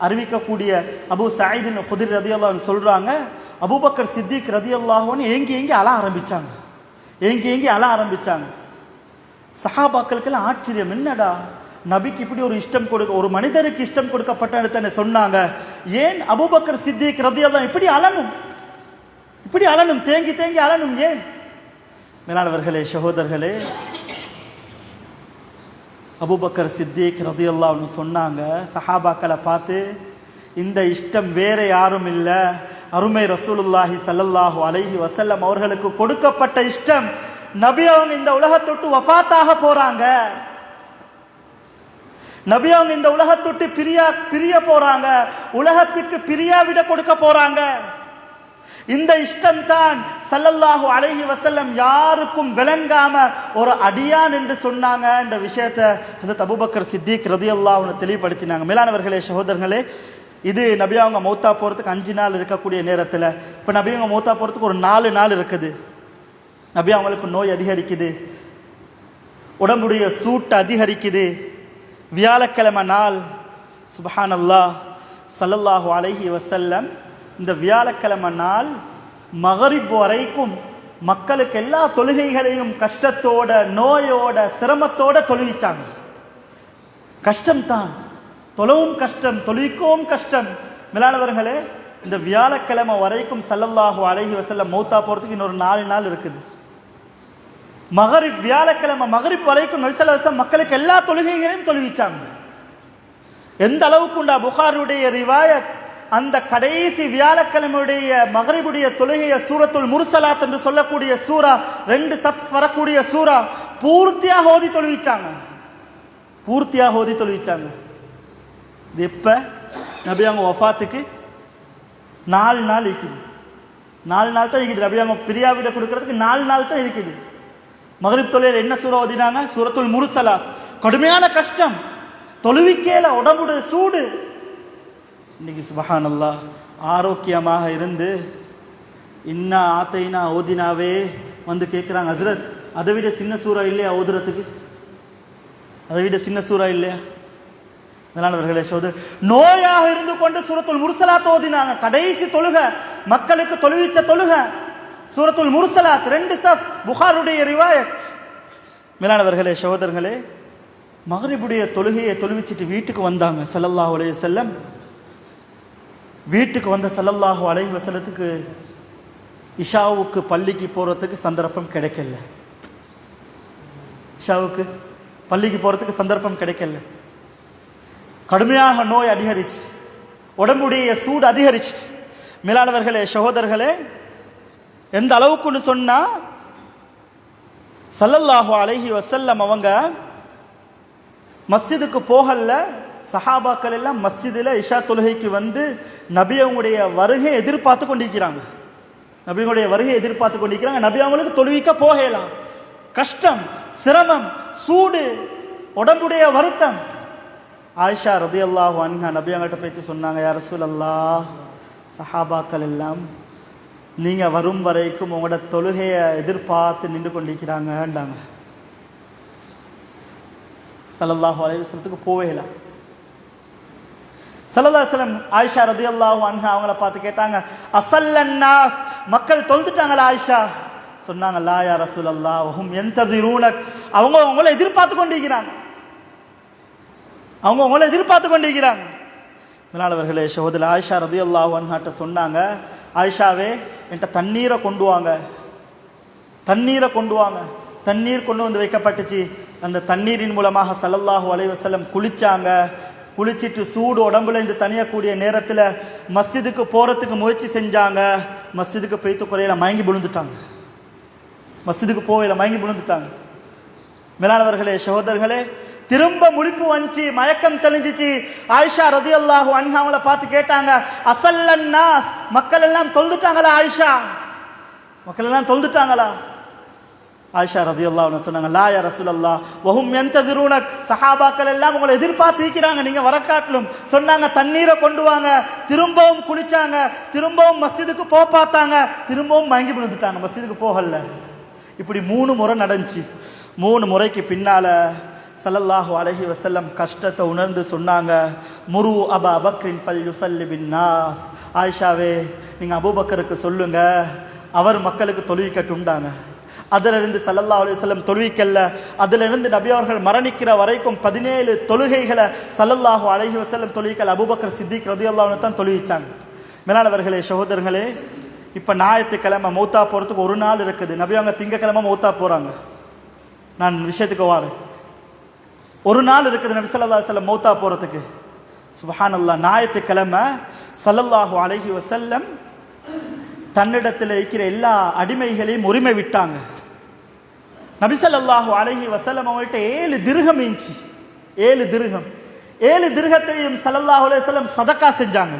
[SPEAKER 1] அறிவிக்கக்கூடிய அபூ சயீத் குத்ரி ரலியல்லாஹு அன்ஹு சொல்றாங்க, அபூபக்கர் சித்திக் ரலியல்லாஹு அன்ஹு ஏங்கி அழ ஆரம்பிச்சாங்க. சஹாபாக்களுக்கெல்லாம் ஆச்சரியம், என்னடா நபிக்கு இப்படி ஒரு இஷ்டம் ஒரு மனிதருக்கு இஷ்டம் கொடுக்கப்பட்ட சொன்னாங்க. ஏன் அபூபக்கர் சித்திக் ரலியல்லாஹு இப்படி அழணும், தேங்கி அழணும் ஏன்? மேலானவர்களே, சகோதரர்களே, அபூபக்கர் சித்திக் ரலியல்லாஹு அன்ஹு சொன்னாங்க சஹாபாக்களை பார்த்து, இந்த இஷ்டம் வேற யாரும் இல்லை, அருமை ரசூலுல்லாஹி ஸல்லல்லாஹு அலைஹி வஸல்லம் அவர்களுக்கு கொடுக்கப்பட்ட இஷ்டம். நபி அவங்க இந்த உலகத்தொட்டு வஃபாத்தாக போறாங்க, நபி அவங்க இந்த உலகத்தொட்டு பிரிய போறாங்க, உலகத்துக்கு பிரியாவிட கொடுக்க போறாங்க. இந்த இஷ்டம் தான் ஸல்லல்லாஹு அலைஹி வஸல்லம் யாருக்கும் விளங்காம ஒரு அடியான் என்று சொன்னாங்க. இந்த விஷயத்தை ஹஸரத் அபூபக்கர் சித்திக் ரலியல்லாஹு அன்ஹு தெளிவுபடுத்தினாங்க. மேலானவர்களே, சகோதரர்களே, இது நபி அவங்க மௌத்தா போகிறதுக்கு 5 நாள் இருக்கக்கூடிய நேரத்தில் இப்போ நபி அவங்க மௌத்தா போகிறதுக்கு ஒரு 4 நாள் இருக்குது. நபி அவங்களுக்கு நோய் அதிகரிக்குது, உடம்புடைய சூட்டு அதிகரிக்குது. வியாழக்கிழமை நாள், சுப்ஹானல்லாஹ், ஸல்லல்லாஹு அலைஹி வஸல்லம் இந்த வியாழக்கிழமை நாள் மகரிப் வரைக்கும் மக்களுக்கு எல்லா தொழுகைகளையும் கஷ்டத்தோட, நோயோட, சிரமத்தோட தொழுவிச்சாங்க. கஷ்டம்தான், தொழவும் கஷ்டம், தொழுவிக்கவும் கஷ்டம். மேலானவர்களே, இந்த வியாழக்கிழமை வரைக்கும் ஸல்லல்லாஹு அலைஹி வஸல்லம் மௌத்தா போகிறதுக்கு இன்னொரு 4 நாள் இருக்குது. வியாழக்கிழமை மகரிப் வரைக்கும் நபி ஸல்லல்லாஹு அலைஹி வஸல்லம் மக்களுக்கு எல்லா தொழுகைகளையும் தொழுவிச்சாங்க. எந்த அளவுக்கு உண்டா புகாரியுடைய ரிவாயத், அந்த கடைசி வியாழக்கிழமையுடைய மகரிபுடைய தொழுகையை சூரத்துல் முர்சலாத் என்று சொல்லக்கூடிய சூரா, 2 சஃப் வரக்கூடிய சூரா பூர்த்தியாக ஓதி தொழுவிச்சாங்க. இது எப்ப? நபி அவங்க வஃபாத்துக்கு 4 நாள் இருக்குது. 4 நாள் தான் இருக்குது. நபி அவங்க பிரியாவிட கொடுக்கறதுக்கு 4 நாள் தான் இருக்குது. மகரிப் தொழுகையில் என்ன சூரா ஓதினாங்க? சூரத்துல் முர்சலாத். கடுமையான கஷ்டம், தொழுவிக்கேல, உடம்புடைய சூடு. இன்னைக்கு சுப்ஹானல்லாஹ் ஆரோக்கியமாக இருந்து இன்னா ஆத்தைனா ஓதினாவே வந்து கேட்குறாங்க, ஹஸ்ரத் அதை விட சின்ன சூறா இல்லையா ஓதுறதுக்கு? அதை விட சின்ன சூறா இல்லையா? அதனாலவர்களே, சோதர், நோயாக இருந்து கொண்டு சூரத்துல் முர்சலாத் ஓதினாங்க. கடைசி தொழுக, மக்களுக்கு தொழுவிச்ச தொழுக சூரத்துல் முர்சலாத், 2 சஃப், புகாருடைய ரிவாயத். மேலானவர்களே, சகோதரர்களே, மகரிபுடைய தொழுகையை தொழுவிச்சிட்டு வீட்டுக்கு வந்தாங்க ஸல்லல்லாஹு அலைஹி வஸல்லம். வீட்டுக்கு வந்த ஸல்லல்லாஹு அலைஹி வஸல்லத்துக்கு இஷாவுக்கு பள்ளிக்கு போகிறதுக்கு சந்தர்ப்பம் கிடைக்கல. இஷாவுக்கு பள்ளிக்கு போகிறதுக்கு சந்தர்ப்பம் கிடைக்கல. கடுமையாக நோய் அதிகரிச்சு, உடம்புடைய சூடு அதிகரிச்சு. மேலானவர்களே, சகோதரர்களே, எந்த அளவுக்குன்னு சொன்னா ஸல்லல்லாஹு அலைஹி வஸல்லம் அவங்க மஸ்ஜிதுக்கு போகல. சஹாபாக்கள் எல்லாம் மஸ்ஜிதில் இஷா தொழுகைக்கு வந்து நபியவங்களுடைய வருகை எதிர்பார்த்து கொண்டிருக்கிறாங்க. நபி அவங்களுக்கு தொழுவிக்க போகலாம். கஷ்டம், சிரமம், சூடு, உடம்புடைய வருத்தம். ஆயிஷா ரலியல்லாஹு அன்ஹா நபி அவங்கள்ட்ட போய் சொன்னாங்க, யா ரசூலல்லாஹ், சஹாபாக்கள் எல்லாம் நீங்க வரும் வரைக்கும் உங்களோட தொழுகையை எதிர்பார்த்து நின்று கொண்டிருக்கிறாங்கன்றாங்க. ஸல்லல்லாஹு அலைஹி வஸல்லத்துக்கு போவேலாம். ஸல்லல்லாஹு அலைஹி வஸல்லம் ஆயிஷா ரலியல்லாஹு அன்ஹா அவங்கள பார்த்து கேட்டாங்க, அஸல்லன் நாஸ், மக்கள் தொழுதுட்டாங்களா ஆயிஷா? சொன்னாங்க, லா யா ரசூலல்லாஹ் வஹும் யன்ததிரூனக், அவங்க உங்களை எதிர்பார்த்து கொண்டிருக்கிறாங்க. மேலானவர்களே, சகோதரி ஆயிஷா ரலியல்லாஹு அன்ஹாட்ட சொன்னாங்க, ஆயிஷாவே, என்கிட்ட தண்ணீரை கொண்டு வாங்க. தண்ணீர் கொண்டு வந்து வைக்கப்பட்டுச்சு. அந்த தண்ணீரின் மூலமாக ஸல்லல்லாஹு அலைஹி வஸல்லம் குளிச்சாங்க. குளிச்சுட்டு சூடு உடம்புல இந்த தனியக்கூடிய நேரத்தில் மஸ்ஜிதுக்கு போகிறதுக்கு முயற்சி செஞ்சாங்க. மஸ்ஜிதுக்கு போய்த்து குறையில மயங்கி விழுந்துட்டாங்க. மேலானவர்களே, சகோதரர்களே, திரும்ப முழிப்பு வந்துச்சு, மயக்கம் தெளிஞ்சிச்சு. ஆயிஷா ரலியல்லாஹு அன்ஹா அவங்கள பார்த்து கேட்டாங்க, அஸல்லன் நாஸ், மக்கள் எல்லாம் தொழுதுட்டாங்களா ஆயிஷா? ஆயிஷா ரலியல்லாஹு அன்ஹா சொன்னாங்க, லா யா ரசூலல்லாஹ் வஹும் யன்ததிரூனக், சஹாபாக்கள் எல்லாம் உங்களை எதிர்பார்த்து இருக்கிறாங்க, நீங்க வரக்காட்டிலும். சொன்னாங்க, தண்ணீரை கொண்டு வாங்க. திரும்பவும் குளிச்சாங்க, திரும்பவும் மஸ்ஜிதுக்கு பார்த்தாங்க, திரும்பவும் மயங்கி விழுந்துட்டாங்க, மஸ்ஜிதுக்கு போகல. இப்படி 3 முறை நடந்துச்சு. 3 முறைக்கு பின்னால ஸல்லல்லாஹு அலைஹி வஸல்லம் கஷ்டத்தை உணர்ந்து சொன்னாங்க, முரு அபா பக்ரின் ஃபல் யுஸல்லி பின் நாஸ். ஆயிஷாவே, நீங்கள் அபூபக்கருக்கு சொல்லுங்க, அவர் மக்களுக்கு தொழுவிக்கட்டும்டாங்க. அதிலிருந்து ஸல்லல்லாஹு அலைஹி வஸல்லம் தொழுவிக்கல்ல. அதிலிருந்து நபி அவர்கள் மரணிக்கிற வரைக்கும் 17 தொழுகைகளை ஸல்லல்லாஹு அலைஹி வஸல்லம் தொழுவிக்கல். அபூபக்கர் சித்திக் ரலியல்லாஹு அன்ஹு தான் தொழுவிச்சாங்க. மேலானவர்களே, சகோதரர்களே, இப்போ ஞாயிற்றுக்கிழமை மௌத்தா போகிறதுக்கு ஒரு நாள் இருக்குது. நபி அவங்க திங்கக்கிழமை மௌத்தா போகிறாங்க. நான் விஷயத்துக்கு வாரேன். ஒரு நாள் இருக்குது நபி ஸல்லல்லாஹு அலைஹி வஸல்லம் மௌத்தா போகிறதுக்கு. சுப்ஹானல்லாஹ், ஞாயிற்றுக்கிழமை ஸல்லல்லாஹு அலைஹி வஸல்லம் தன்னிடத்தில் இருக்கிற எல்லா அடிமைகளையும் உரிமை விட்டாங்க. நபி ஸல்லல்லாஹு அலைஹி வஸல்லம் அவங்கள்ட்ட 7 திர்ஹம் இருந்துச்சு. 7 திர்ஹம். 7 திர்ஹத்தையும் ஸல்லல்லாஹு அலைஹி வஸல்லம் சதக்கா செஞ்சாங்க.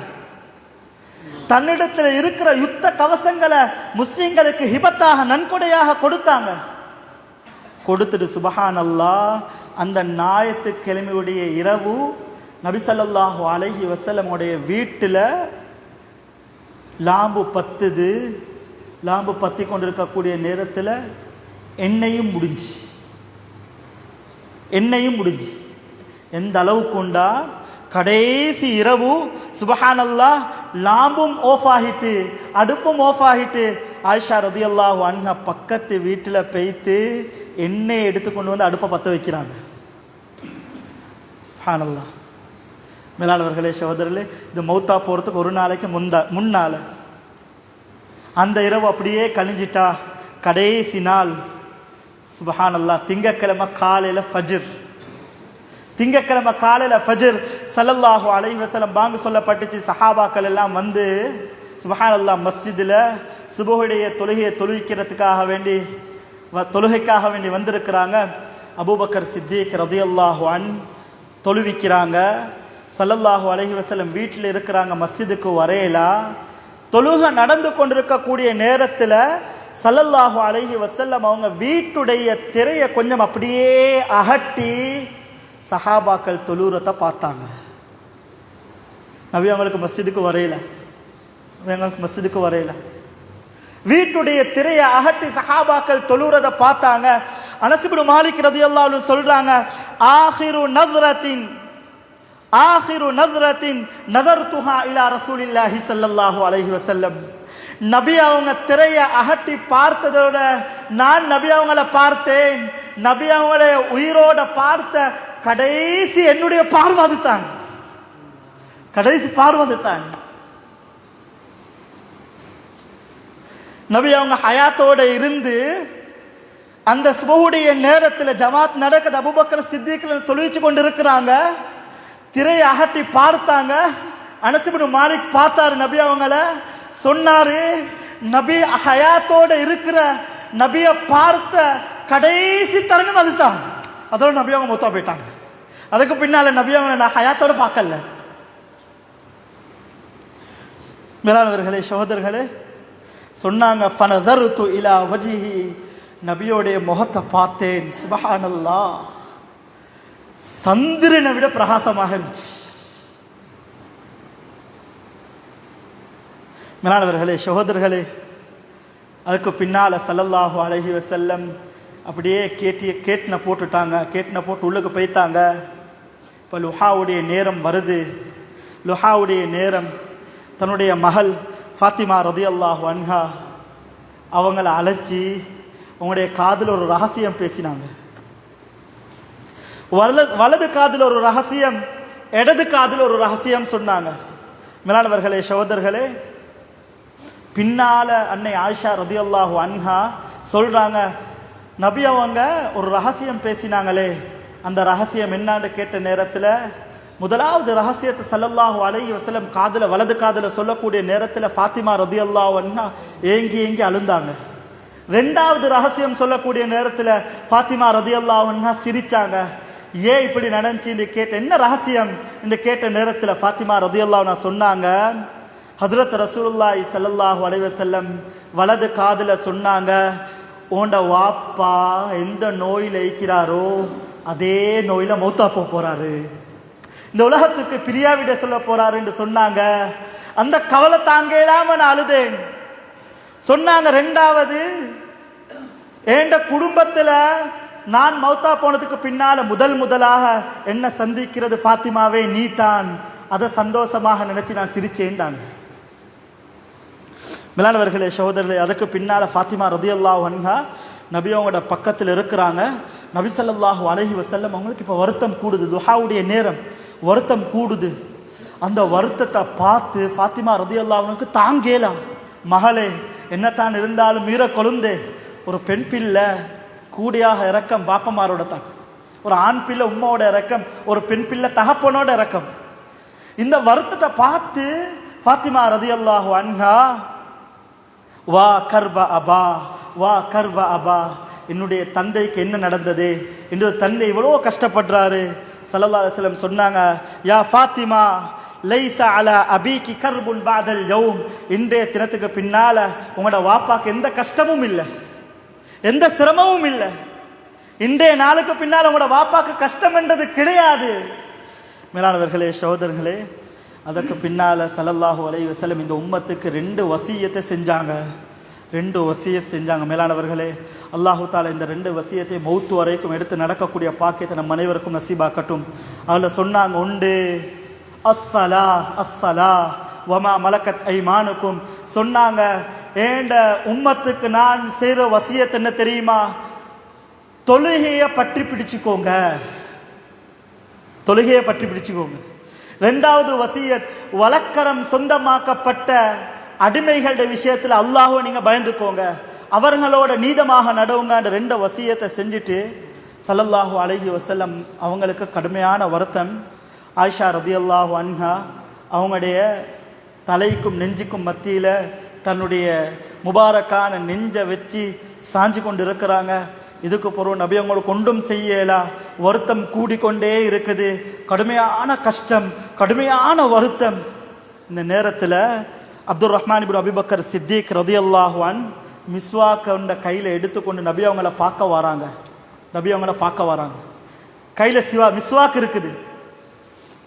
[SPEAKER 1] தன்னிடத்தில் இருக்கிற யுத்த கவசங்களை முஸ்லிம்களுக்கு ஹிபத்தாக நன்கொடையாக கொடுத்தாங்க. கொடுத்துட்டு சுப்ஹானல்லாஹ், அந்த ஞாயிற்றுக்கிழமையுடைய இரவு நபி ஸல்லல்லாஹு அலைஹி வஸல்லம் உடைய வீட்டில் லாம்பு பத்துது. லாம்பு பற்றி கொண்டிருக்கக்கூடிய நேரத்தில் எண்ணெயும் முடிஞ்சு. எந்த அளவுக்கு உண்டா, கடைசி இரவு சுப்ஹானல்லாஹ், லாம்பும் ஆஃப் ஆகிட்டு, அடுப்பும் ஆஃப் ஆகிட்டு, ஆயிஷா ரலியல்லாஹு அன்ஹா பக்கத்து வீட்டில் போய்த்து எண்ணெயை எடுத்துக்கொண்டு வந்து அடுப்பை பற்ற வைக்கிறாங்க. சுப்ஹானல்லாஹ். மேலானவர்களே, சகோதரர்களே, இது மௌத்தா போகிறதுக்கு ஒரு நாளைக்கு முன்னால் அந்த இரவு அப்படியே கழிஞ்சிட்டா. கடைசி நாள் சுப்ஹானல்லாஹ், திங்கக்கிழமை காலையில் ஃபஜ்ர் ஸல்லல்லாஹு அலைஹி வஸல்லம் பாங்கு சொல்லப்பட்டுச்சு. சஹாபாக்கள் எல்லாம் வந்து சுப்ஹானல்லாஹ் மஸ்ஜிதில் சுபஹுடைய தொழுகையை தொழுவிக்கிறதுக்காக வேண்டி வந்திருக்கிறாங்க. அபூபக்கர் சித்திக் ரலியல்லாஹு அன்ஹு தொழுவிக்கிறாங்க. ஸல்லல்லாஹு அலைஹி வஸல்லம் வீட்டில் இருக்கிறாங்க, மஸ்ஜிதுக்கு வரையலா. தொழுகை நடந்து கொண்டிருக்கக்கூடிய நேரத்தில் ஸல்லல்லாஹு அலைஹி வஸல்லம் அவங்க வீட்டுடைய திரையை கொஞ்சம் அப்படியே அகட்டி சஹாபாக்கள் தொழுறத்தை பார்த்தாங்க. நபி அவங்களுக்கு மஸ்ஜிதுக்கு வரையல. வீட்டுடைய திரையை அகட்டி சஹாபாக்கள் தொழுறதை பார்த்தாங்க. அனஸ் இப்னு மாலிக் ரலியல்லாஹு அன்ஹு சொல்றாங்க, ஆகிரு நஸ்ரத்தின் நதர்துஹா இலா ரசூலில்லாஹி ஸல்லல்லாஹு அலைஹி வஸல்லம். நபி அவங்க திரையை அகட்டி பார்த்ததோட நான் நபி அவங்கள பார்த்தேன். நபி அவங்கள உயிரோட பார்த்த கடைசி என்னுடைய பார்வாதுத்தான். நபி அவங்க ஹயாத்தோட இருந்து அந்த சுபஹுடைய நேரத்தில் ஜமாத் நடக்குது. அபூபக்கர் சித்திக் தொழுவிச்சு கொண்டு இருக்கிறாங்க. திரையை அகட்டி பார்த்தாங்க. அனஸ் இப்னு மாலிக் பார்த்தாரு நபி அவங்கள. சொன்னாரு, நபி ஹயாத்தோட இருக்கிற நபியை பார்த்த கடைசி தருணம் அதுதான். அதோட நபி அவங்க மொத்தம் போயிட்டாங்க. அதுக்கு பின்னால நபி அவங்க நான் ஹயாத்தோட பார்க்கல. மேலானவர்களே, சகோதரர்களே, சொன்னாங்க, ஃபனதர்து இலா வஜ்ஹி, நபியோடைய முகத்தை பார்த்தேன். சுப்ஹானல்லாஹ், சந்திரனை விட பிரகாசமாக இருந்துச்சு. மேலானவர்களே, சகோதரர்களே, அதுக்கு பின்னால் ஸல்லல்லாஹு அலைஹி வஸல்லம் அப்படியே கேட்டினை போட்டு உள்ளுக்கு போய்த்தாங்க. இப்போ லுஹாவுடைய நேரம் வருது. லுஹாவுடைய நேரம் தன்னுடைய மகள் ஃபாத்திமா ரலியல்லாஹு அன்ஹா அவங்கள அழைச்சி அவங்களுடைய காதில் ஒரு ரகசியம் பேசினாங்க. வலது காதில் ஒரு ரகசியம், இடது காதில் ஒரு ரகசியம் சொன்னாங்க. மேலானவர்களே, சகோதரர்களே, பின்னால அன்னை ஆயிஷா ரலியல்லாஹு அன்ஹா சொல்றாங்க, நபி அவங்க ஒரு ரகசியம் பேசினாங்களே, அந்த ரகசியம் என்னான்னு கேட்ட நேரத்தில் முதலாவது ரகசியத்தை ஸல்லல்லாஹு அலைஹி வஸல்லம் வலது காதில் சொல்லக்கூடிய நேரத்தில் ஃபாத்திமா ரலியல்லாஹு அன்ஹா ஏங்கி அழுந்தாங்க. ரெண்டாவது ரகசியம் சொல்லக்கூடிய நேரத்தில் ஃபாத்திமா ரலியல்லாஹு அன்ஹா சிரிச்சாங்க. ஏன் இப்படி நடந்துச்சு கேட்ட, என்ன ரகசியம் என்று கேட்ட நேரத்தில் ஃபாத்திமா ரலியல்லாஹு அன்ஹா சொன்னாங்க, ஹஜ்ரத் ரசூலுல்லாஹி ஸல்லல்லாஹு அலைஹி வஸல்லம் வலது காதில் சொன்னாங்க, உண்ட வாப்பா எந்த நோயில் இருக்கிறாரோ அதே நோயில் மௌத்தா போறாரு, இந்த உலகத்துக்கு பிரியாவிட சொல்ல போறாரு என்று சொன்னாங்க. அந்த கவலை தாங்க இல்லாம நான் அழுதேன். சொன்னாங்க, ரெண்டாவது, என் குடும்பத்தில் நான் மௌத்தா போனதுக்கு பின்னால முதலாக என்ன சந்திக்கிறது ஃபாத்திமாவே நீ தான், அதை சந்தோஷமாக நினைச்சு நான் சிரிச்சேன்டாங்க. மிலானவர்களே சகோதரர்களே, அதுக்கு பின்னால ஃபாத்திமா ரலியல்லாஹு அன்ஹா நபி அவங்களோட பக்கத்தில் இருக்கிறாங்க. நபி ஸல்லல்லாஹு அலைஹி வஸல்லம் அவங்களுக்கு இப்போ வருத்தம் கூடுது, துஹாவுடைய நேரம், வருத்தம் கூடுது. அந்த வருத்தத்தை பார்த்து ஃபாத்திமா ரலியல்லாஹு அன்ஹாவுக்கு தாங்கேலாம். மகளே, என்னத்தான் இருந்தாலும் மீற கொழுந்தே, ஒரு பெண் பிள்ளை கூடியாக இறக்கம் பாப்பமாரோட தான், ஒரு ஆண் பிள்ளை உம்மாவோட இறக்கம், ஒரு பெண் பிள்ளை தகப்பனோட இறக்கம். இந்த வருத்தத்தை பார்த்து ஃபாத்திமா ரலியல்லாஹு அன்ஹா வா கர்ப அபா, வா கர்ப அபா, என்னுடைய தந்தைக்கு என்ன நடந்தது, என்னுடைய தந்தை இவ்வளோ கஷ்டப்படுறாரு. ஸல்லல்லாஹு அலைஹி வஸல்லம் சொன்னாங்க, யா ஃபாத்திமா லைஸ அலா அபீகி கர்புன் பஅதல் யௌம், இன்றைய தினத்துக்கு பின்னால உங்களோட வாப்பாக்கு எந்த கஷ்டமும் இல்லை, எந்த சிரமமும் இல்லை. இன்றைய நாளுக்கு பின்னால் உங்களோட வாப்பாக்கு கஷ்டம் என்றது கிடையாது. மேலானவர்களே சகோதரர்களே, அதற்கு பின்னால ஸல்லல்லாஹு அலைஹி வஸல்லம் இந்த உம்மத்துக்கு 2 வசியத்தை செஞ்சாங்க, 2 வசியத் செஞ்சாங்க. மேலானவர்களே, அல்லாஹு தாலா இந்த 2 வசியத்தை மௌத்து வரைக்கும் எடுத்து நடக்கக்கூடிய பாக்கியத்தை நம் அனைவருக்கும் நசீபாக்கட்டும். அதில் சொன்னாங்க, உண்டு அஸ்ஸலா அஸ்ஸலா வமா மலக்கத் ஐமானுக்கும். சொன்னாங்க, ஏண்ட உம்மத்துக்கு நான் செய்கிற வசியத் என்ன தெரியுமா, தொழுகையை பற்றி பிடிச்சுக்கோங்க, தொழுகையை பற்றி பிடிச்சுக்கோங்க. 2வது வசியத், வழக்கரம் சொந்தமாக்கப்பட்ட அடிமைகளுடைய விஷயத்தில் அல்லாஹ்வை நீங்க பயந்துக்கோங்க, அவர்களோட நீதமாக நடவுங்க. 2 வசியத்தை செஞ்சுட்டு ஸல்லல்லாஹு அலைஹி வஸல்லம் அவங்களுக்கு கடுமையான வருத்தம். ஆயிஷா ரலியல்லாஹு அன்ஹா அவங்களுடைய தலைக்கும் நெஞ்சுக்கும் மத்தியில் தன்னுடைய முபாரக்கான நெஞ்சை வச்சு சாஞ்சு கொண்டு இருக்கிறாங்க. இதுக்கு பிறகு நபி அவங்களுக்கு ஒன்றும் செய்யலா, வருத்தம் கூடிக்கொண்டே இருக்குது, கடுமையான கஷ்டம், கடுமையான வருத்தம். இந்த நேரத்தில் அப்துல் ரஹ்மான் இப்னு அபூபக்கர் சித்திக் ரலியல்லாஹு அன் மிஸ்வாக்க கையில் எடுத்துக்கொண்டு நபி அவங்கள பார்க்க வராங்க. நபி அவங்கள பார்க்க வராங்க, கையில் மிஸ்வாக் இருக்குது.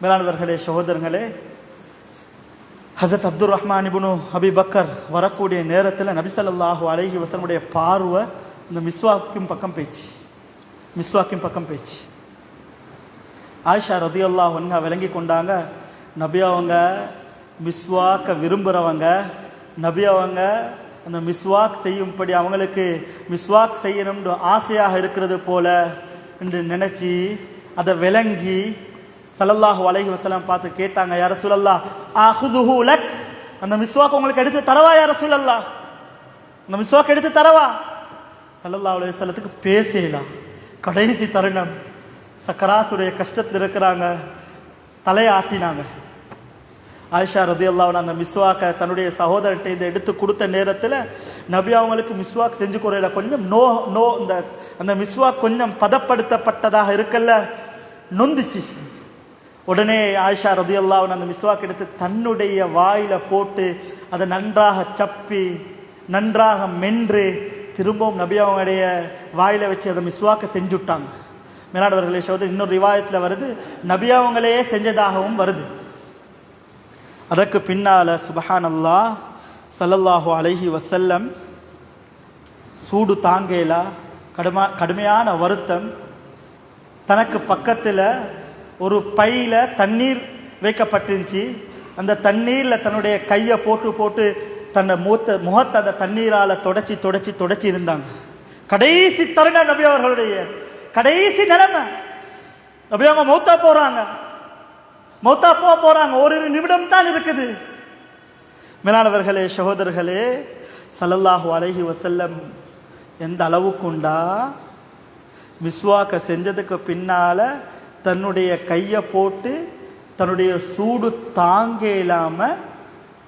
[SPEAKER 1] மேலானவர்களே சகோதரர்களே, ஹஸரத் அப்துல் ரஹ்மான் இப்னு அபூபக்கர் வரக்கூடிய நேரத்தில் நபி ஸல்லல்லாஹு அலைஹி வஸல்லம் பார்வை இந்த மிஸ்வாக்கின் பக்கம் போயிடுச்சு, மிஸ்வாக்கின் பக்கம் போயிடுச்சு. ஆயிஷா ரலியல்லாஹு அன்ஹா விளங்கி கொண்டாங்க, நபி அவங்க மிஸ்வாக்க விரும்புகிறவங்க, நபி அவங்க அந்த மிஸ்வாக் செய்யும்படி அவங்களுக்கு மிஸ்வாக் செய்யணும்னு ஆசையாக இருக்கிறது போல என்று நினச்சி அதை விளங்கி ஸல்லல்லாஹு அலைஹி வஸல்லம் பார்த்து கேட்டாங்க, யா ரசூலல்லாஹ் ஆஹுதுஹு லக், அந்த மிஸ்வாக் உங்களுக்கு எடுத்து தரவா யா ரசூலல்லாஹ், அந்த மிஸ்வாக் எடுத்து தரவா? ஸல்லல்லாஹு அலைஹி வஸல்லத்துக்கு பேசலாம், கடைசி தருணம், சக்கராத்துடைய கஷ்டத்தில் இருக்கிறாங்க, தலையாட்டினாங்க. ஆயிஷா ரலியல்லாஹு அன்ஹா அந்த மிஸ்வாக்கை தன்னுடைய சகோதரர்கிட்ட இதை எடுத்து கொடுத்த நேரத்தில் நபி அவங்களுக்கு மிஸ்வாக் செஞ்சு குறையில கொஞ்சம் இந்த அந்த மிஸ்வாக் கொஞ்சம் பதப்படுத்தப்பட்டதாக இருக்கல்ல, நொந்துச்சு. உடனே ஆயிஷா ரலியல்லாஹு அன்ஹா அந்த மிஸ்வாக் எடுத்து தன்னுடைய வாயில போட்டு அதை நன்றாக சப்பி நன்றாக மென்று திரும்பவும் நபி அவங்களுடைய வாயில வச்சு அதை மிஸ்வாக்கை செஞ்சுட்டாங்க. மேலானவர்களே சகோதரர், இன்னொரு ரிவாயத்தில் வருது, நபி அவங்களே செஞ்சதாகவும் வருது. அதற்கு பின்னால சுப்ஹானல்லாஹ் ஸல்லல்லாஹு அலைஹி வஸல்லம் சூடு தாங்கேலா, கடுமையான வருத்தம். தனக்கு பக்கத்தில் ஒரு பையில் தண்ணீர் வைக்கப்பட்டுருந்துச்சு, அந்த தண்ணீரில் தன்னுடைய கையை போட்டு போட்டு தன்னை முகத்தை அந்த தண்ணீரால் தொடச்சி இருந்தாங்க. கடைசி தருணம், நபி அவர்களுடைய கடைசி நிலைமை, நபி அவங்க மௌத்தா போறாங்க, ஒரு நிமிடம் தான் இருக்குது. மேலானவர்களே சகோதரர்களே, ஸல்லல்லாஹு அலைஹி வஸல்லம் எந்த அளவுக்குண்டா மிஸ்வாக்க செஞ்சதுக்கு பின்னால தன்னுடைய கையை போட்டு தன்னுடைய சூடு தாங்க இல்லாம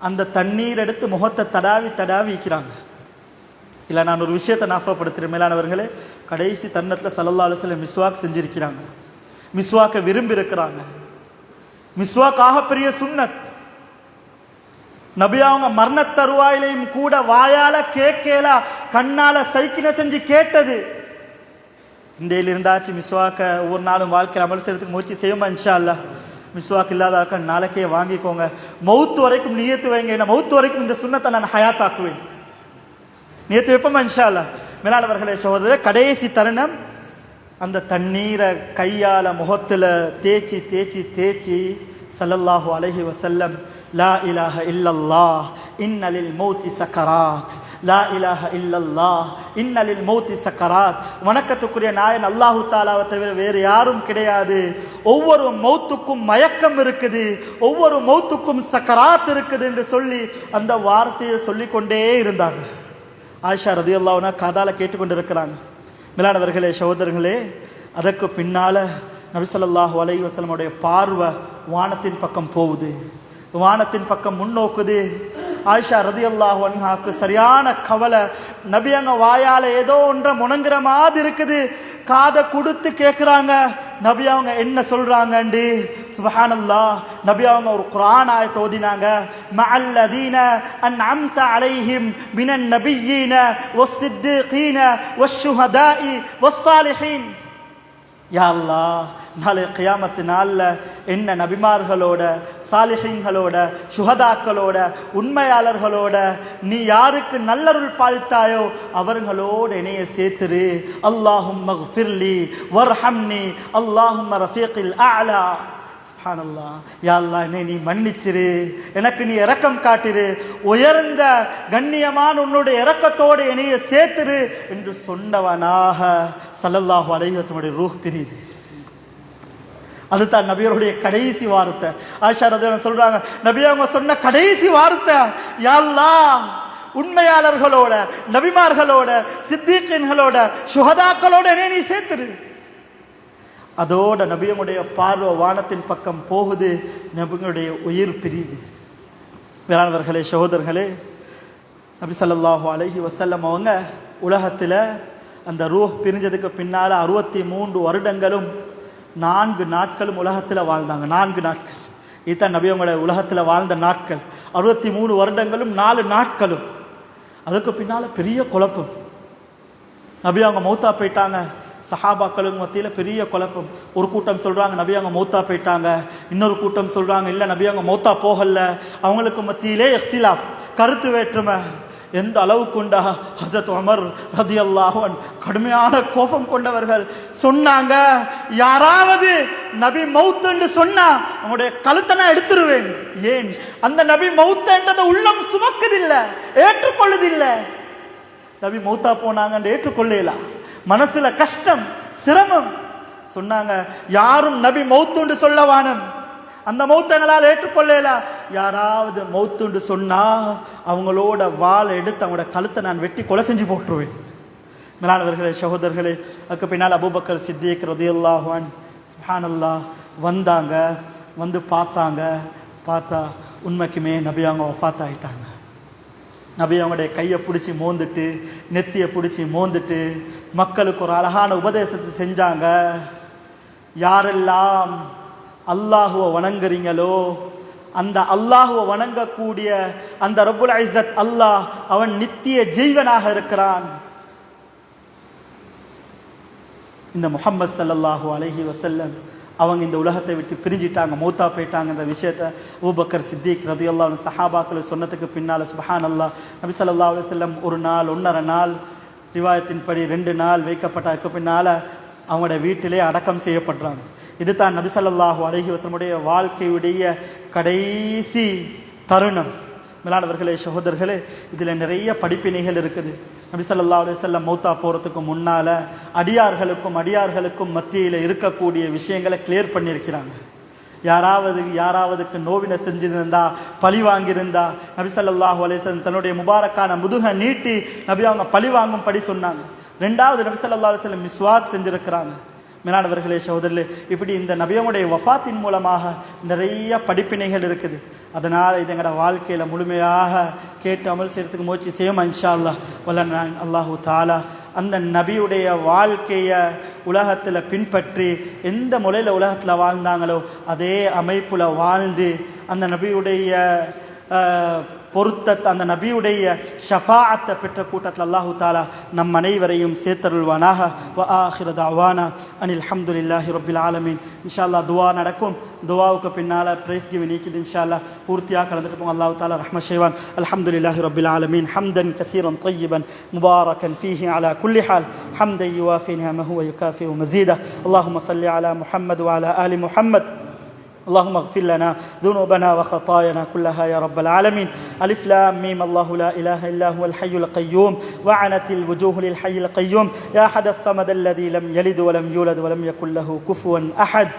[SPEAKER 1] அந்த தண்ணீர் எடுத்து முகத்தை தடாவிக்கிறாங்க. இல்லை, நான் ஒரு விஷயத்தை ஞாபகப்படுத்துகிறேன் மேலானவர்களே, கடைசி தருணத்தில் ஸல்லல்லாஹு அலைஹி வஸல்லம் மிஸ்வாக் செஞ்சிருக்கிறாங்க, மிஸ்வாக்கை விரும்பி இருக்கிறாங்க. மிஸ்வாக் ஆகப்பெரிய சுன்னத். நபி அவங்க மரண தருவாயிலையும் கூட வாயால கேட்கலா, கண்ணால சைக்கிளை செஞ்சு கேட்டது. இன்றையில் இருந்தாச்சு மிஸ்வாக்க ஒவ்வொரு நாளும் வாழ்க்கையில் அமல் செய்யறதுக்கு முயற்சி செய்யுமா இன்ஷா அல்லாஹ். மிஸ்வாக் இல்லாத ஆட்கள் நாளைக்கே வாங்கிக்கோங்க, மௌத்து வரைக்கும் நியத்து வைங்க, என்ன மௌத்து வரைக்கும் இந்த சுன்னத்தை நான் ஹயாத்தாக்குவேன், நியத்து வைப்போமா இன்ஷா அல்லாஹ். மேலானவர்களே சகோதரர், கடைசி தருணம் அந்த தண்ணீரை கையால் முகத்தில் தேய்ச்சி தேய்ச்சி தேய்ச்சி ஸல்லல்லாஹு அலைஹி வஸல்லம் லா இலாஹ இல்லல்லாஹ் இன்னலில் மௌத்தி சக்கராத், லா இலாஹ இல்லல்லாஹ் இன்னலில் மௌத்தி சக்கராத், வணக்கத்துக்குரிய நாயன் அல்லாஹு தாலாவை தவிர வேறு யாரும் கிடையாது, ஒவ்வொரு மௌத்துக்கும் மயக்கம் இருக்குது, ஒவ்வொரு மௌத்துக்கும் சக்கராத் இருக்குது என்று சொல்லி அந்த வார்த்தையை சொல்லிக்கொண்டே இருந்தாங்க. ஆயிஷா ரலியல்லாஹு அன்ஹா காதால கேட்டுக்கொண்டு இருக்கிறாங்க. மேலானவர்களே, சகோதரர்களே, அதற்கு பின்னால நபி ஸல்லல்லாஹு அலைஹி வஸல்லமுடைய பார்வை வானத்தின் பக்கம் போகுது, வானத்தின் பக்கம் முன்னோக்குது. ஆயிஷா ரலியல்லாஹு அன்ஹாக்கு சரியான கவலை. நபி அங்க வாயால ஏதோ ஒன்றை முணங்குற மாதிரி இருக்குது. காதை கொடுத்து கேட்குறாங்க நபி அவங்க என்ன சொல்றாங்கண்டு. சுப்ஹானல்லாஹ், நபி அவங்க ஒரு குர்ஆன் ஆயத்தை ஓதினாங்க. மஅல்லதீன அன்அம்த அலைஹிம் மினன் நபிய்யீன வஸ்ஸித்தீகீன வஷ்ஷுஹதாஇ வஸ்ஸாலிஹீன். யா அல்லாஹ், நாளை கியாமத்து நாளில் என்ன நபிமார்களோட, சாலிஹீன்களோட, சுஹதாக்களோட, உண்மையாளர்களோட நீ யாருக்கு நல்லருள் பாலித்தாயோ அவர்களோட இணைய சேர்த்துரு. அல்லாஹும்ம ஃபிர்லி வர்ஹம்னி அல்லாஹும்ம ரஃபீகில் அஅலா. சுப்ஹானல்லாஹ், யா அல்லாஹ், என்னை நீ மன்னிச்சிரு, எனக்கு நீ இரக்கம் காட்டிரு, உயர்ந்த கண்ணியமான உன்னுடைய இரக்கத்தோடு என்னைய சேர்த்துரு என்று சொன்னவனாக ஸல்லல்லாஹு அலைஹி வஸல்லம் ரூஹ் பிரியுது. அதுதான் நபியருடைய கடைசி வார்த்தை. ஆயிஷா ரலியல்லாஹு சொல்றாங்க, நபி அவங்க சொன்ன கடைசி வார்த்தை, யா அல்லாஹ், உண்மையாளர்களோட, நபிமார்களோட, சித்தீக்கீன்களோட, சுஹதாக்களோட என்னை நீ சேர்த்துரு. அதோட நபியனுடைய பார்வை வானத்தின் பக்கம் போகுது, நபியனுடைய உயிர் பிரியுது. வேளாண்வர்களே, சகோதரர்களே, நபி ஸல்லல்லாஹு அலைஹி வஸல்லம் அவங்க உலகத்தில் அந்த ரூஹ் பிரிஞ்சதுக்கு பின்னால் 63 வருடங்களும் 4 நாட்களும் உலகத்தில் வாழ்ந்தாங்க. 4 நாட்கள், இதுதான் நபியவங்களோட உலகத்தில் வாழ்ந்த நாட்கள். 63 வருடங்களும் 4 நாட்களும். அதுக்கு பின்னால் பெரிய குழப்பம். நபி அவங்க மௌத்தா போயிட்டாங்க. சஹாபாக்களுக்கு மத்தியில் பெரிய குழப்பம். ஒரு கூட்டம் சொல்கிறாங்க நபி அவங்க மௌத்தா போயிட்டாங்க, இன்னொரு கூட்டம் சொல்கிறாங்க இல்லை நபி அவங்க மௌத்தா போகல. அவங்களுக்கு மத்தியிலே இஃப்திலாஃப், கருத்து வேற்றுமை. எந்த அளவுக்கு உண்டா, ஹஸரத் உமர் ரலியல்லாஹு அன்ஹு கடுமையான கோபம் கொண்டவர்கள் சொன்னாங்க, யாராவது நபி மௌத்துன்னு சொன்னா அவங்களுடைய கழுத்தை நான் எடுத்துருவேன். ஏன்? அந்த நபி மௌத்துன்றதை உள்ளம் சுமக்குதில்லை, ஏற்றுக்கொள்ளுதில்லை. நபி மௌத்தா போனாங்கன்னு ஏற்றுக்கொள்ளலாம், மனசுல கஷ்டம், சிரமம். சொன்னாங்க, யாரும் நபி மௌத்துண்டு சொல்லவானம், அந்த மௌத்தங்களால் ஏற்றுக்கொள்ளலாம். யாராவது மௌத்துண்டு சொன்னா அவங்களோட வாளை எடுத்து அவங்களோட கழுத்தை நான் வெட்டி கொலை செஞ்சு போட்டுருவேன். மேலானவர்களே, சகோதரர்களே, அதுக்கு பின்னால் அபூபக்கர் சித்திக் ரலியல்லாஹு அன்ஹு சுப்ஹானல்லாஹ் வந்தாங்க. வந்து பார்த்தா உண்மைக்குமே நபி அவங்க வஃபாத் ஆகிட்டாங்க. நபி அவங்களுடைய கையை பிடிச்சி மோந்துட்டு, நெத்தியை பிடிச்சி மோந்துட்டு மக்களுக்கு ஒரு அழகான உபதேசத்தை செஞ்சாங்க. யாரெல்லாம் அல்லாஹுவை வணங்குறீங்களோ அந்த அல்லாஹுவை வணங்கக்கூடிய அந்த ரப்புல் இஸ்ஸத் அல்லாஹ் அவன் நித்திய ஜீவனாக இருக்கிறான். இந்த முஹம்மது ஸல்லல்லாஹு அலைஹி வஸல்லம் அவங்க இந்த உலகத்தை விட்டு பிரிஞ்சிட்டாங்க, மௌத்தா போயிட்டாங்கன்ற விஷயத்தை அபூபக்கர் சித்திக் ரலியல்லாஹு அன்ஹு சஹாபாக்கள் சொன்னதுக்கு பின்னால் சுப்ஹானல்லாஹ் நபி ஸல்லல்லாஹு அலைஹி வஸல்லம் ஒரு நாள், 1.5 நாள், ரிவாயத்தின்படி 2 நாள் வைக்கப்பட்டதுக்கு பின்னால் அவங்களோட வீட்டிலே அடக்கம் செய்யப்படுறாங்க. இது தான் நபி ஸல்லல்லாஹு அலைஹி வஸல்லமுடைய வாழ்க்கையுடைய கடைசி தருணம். மேலானவர்களே, சகோதரர்களே, இதில் நிறைய படிப்பினைகள் இருக்குது. நபி ஸல்லல்லாஹு அலைஹி வஸல்லம் மௌத்தா போகிறதுக்கு முன்னால் அடியார்களுக்கும் மத்தியில் இருக்கக்கூடிய விஷயங்களை கிளியர் பண்ணியிருக்கிறாங்க. யாராவதுக்கு நோவினை செஞ்சிருந்தா, பழி வாங்கியிருந்தா நபி ஸல்லல்லாஹு அலைஹி வஸல்லம் தன்னுடைய முபாரக்கான முதுகை நீட்டி நபி அவங்க பழி வாங்கும் படி சொன்னாங்க. 2வது நபி ஸல்லல்லாஹு அலைஹி வஸல்லம் மிஸ்வாக் செஞ்சிருக்கிறாங்க. மேலானவர்களே, சகோதரர்களே, இப்படி இந்த நபியனுடைய வஃபாத்தின் மூலமாக நிறைய படிப்பினைகள் இருக்குது. அதனால் இது எங்களோட வாழ்க்கையில் முழுமையாக கேட்டு அமல் செய்கிறதுக்கு முயற்சி செய்யும் இன்ஷா அல்லாஹ். வல்லன் அல்லாஹு தாலா அந்த நபியுடைய வாழ்க்கையை உலகத்தில் பின்பற்றி எந்த முறையில் உலகத்தில் வாழ்ந்தாங்களோ அதே அமைப்பில் வாழ்ந்து அந்த நபியுடைய பொருத்தத்தை, அந்த நபியுடைய ஷஃபாஅத்தை பெற்ற கூட்டத்தில் அல்லாஹு தாலா நம் அனைவரையும் சேர்த்தருள்வானாக. வ ஆஹிரு தஅவானா அனில் ஹம்துலில்லாஹி ரப்பில் ஆலமீன். இன்ஷா அல்லாஹ் துவா நடக்கும். துவாவுக்கு பின்னால் பிரைஸ் கிவி நீக்கிது இன்ஷா அல்லாஹ் பூர்த்தியாக கலந்துட்டு போங்க. அல்லாஹு தாலா ரஹ்மத் செய்வான். அல்ஹம்துலில்லாஹி ரப்பில் ஆலமீன் ஹம்தன் கஸீரன் طيبا مباركا فيه على كل حال حمدا يوافي نعمه ويكافئ مزيدا. اللهم صل على محمد وعلى آل محمد. اللهم اغفر لنا ذنوبنا وخطايانا كلها يا رب العالمين. ألف لام ميم الله لا إله إلا هو الحي القيوم وعنت الوجوه للحي القيوم يا أحد الصمد الذي لم يلد ولم يولد ولم يكن له كفوا أحد.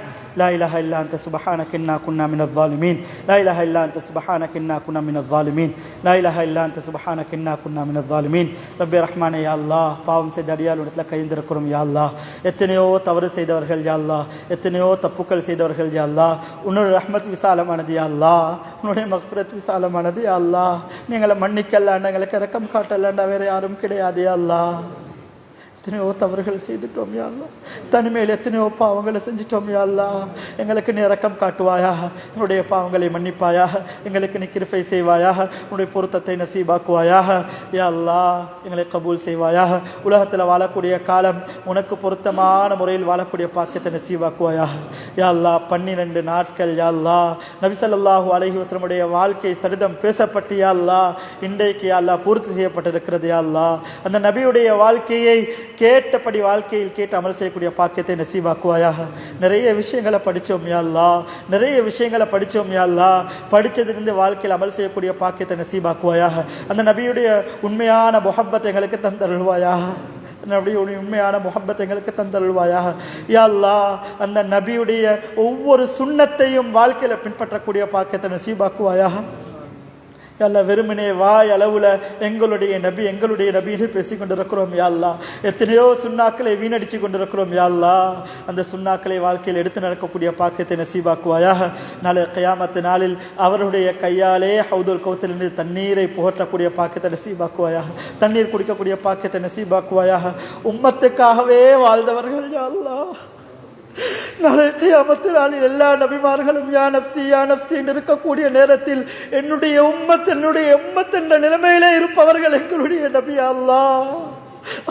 [SPEAKER 1] لا إله إلا أنت سبحانك إنا كنا من الظالمين. لا إله إلا أنت سبحانك إنا كنا من الظالمين. لا إله إلا أنت سبحانك إنا كنا من الظالمين. ربي رحمن يا الله பாவம் செய்த அடியாளுடத்தில் கைந்திருக்கிறோம் யா அல்லாஹ். எத்தனையோ தவறு செய்தவர்கள் யா அல்லாஹ், எத்தனையோ தப்புக்கள் செய்தவர்கள் யா அல்லாஹ். உன்னுடைய ரஹ்மத் விசாலமானது யா அல்லாஹ், உன்னுடைய மக்ஃபிரத் விசாலமானது யா அல்லாஹ். நீங்களை மன்னிக்கலாண்டா, எங்களுக்கு இரக்கம் காட்டலாண்டா வேறு யாரும் கிடையாது யா அல்லாஹ். எத்தனையோ தவறுகள் செய்துட்டோம் யா அல்லாஹ், தனிமையில் எத்தனையோ பாவங்களை செஞ்சிட்டோம் யா அல்லாஹ். எங்களுக்கு நீ இரக்கம் காட்டுவாயாக, என்னுடைய பாவங்களை மன்னிப்பாயாக, எங்களுக்கு நீ கிருபை செய்வாயாக, உன்னுடைய பொருத்தத்தை நசீபாக்குவாயாக யா அல்லாஹ். எங்களை கபூல் செய்வாயாக. உலகத்தில் வாழக்கூடிய காலம் உனக்கு பொருத்தமான முறையில் வாழக்கூடிய பாக்கியத்தை நசீபாக்குவாயாக யா அல்லாஹ். 12 நாட்கள் யா அல்லாஹ் நபி ஸல்லல்லாஹு அலைஹி வஸல்லமுடைய வாழ்க்கை சரிதம் பேசப்பட்டு யா அல்லாஹ் இன்றைக்கு யா அல்லாஹ் பூர்த்தி செய்யப்பட்டிருக்கிறது யா அல்லாஹ். அந்த நபியுடைய வாழ்க்கையை கேட்டபடி வாழ்க்கையில் கேட்டு அமல் செய்யக்கூடிய பாக்கியத்தை நசீபாக்குவாயாக. நிறைய விஷயங்களை படித்தோம் யா அல்லாஹ், நிறைய விஷயங்களை படித்தோம் யா அல்லாஹ். படித்ததிலிருந்து வாழ்க்கையில் அமல் செய்யக்கூடிய பாக்கியத்தை நசீபாக்குவாயாக. அந்த நபியுடைய உண்மையான முஹப்பத் எங்களுக்கு தந்தருள்வாயாக. நபியுடைய உண்மையான முஹப்பத் எங்களுக்கு தந்தருள்வாயாக யா அல்லாஹ். அந்த நபியுடைய ஒவ்வொரு சுன்னத்தையும் வாழ்க்கையில் பின்பற்றக்கூடிய பாக்கியத்தை நசீபாக்குவாயாக யா அல்லாஹ். வெறுமனே வாய் அளவில் எங்களுடைய நபின்னு பேசி கொண்டிருக்கிறோம் யா அல்லாஹ். எத்தனையோ சுன்னாக்களை வீணடிச்சு கொண்டிருக்கிறோம் யா அல்லாஹ். அந்த சுன்னாக்களை வாழ்க்கையில் எடுத்து நடக்கக்கூடிய பாக்கியத்தை நசீபாக்குவாயாக. நாளை கியாமத்து நாளில் அவருடைய கையாலே ஹவுதுல் கௌசரிலிருந்து தண்ணீரை புகற்றக்கூடிய பாக்கியத்தை நசீபாக்குவாயாக. தண்ணீர் குடிக்கக்கூடிய பாக்கியத்தை நசீபாக்குவாயாக. உம்மத்துக்காகவே வாழ்ந்தவர்கள் யா அல்லாஹ். நாளை கியாமத்து நாளில் எல்லா நபிமார்களும் யா நஃப்சி இருக்கக்கூடிய நேரத்தில் என்னுடைய உம்மத் என்ற நிலைமையிலே இருப்பவர்கள் எங்களுடைய நபி அல்லாஹ்.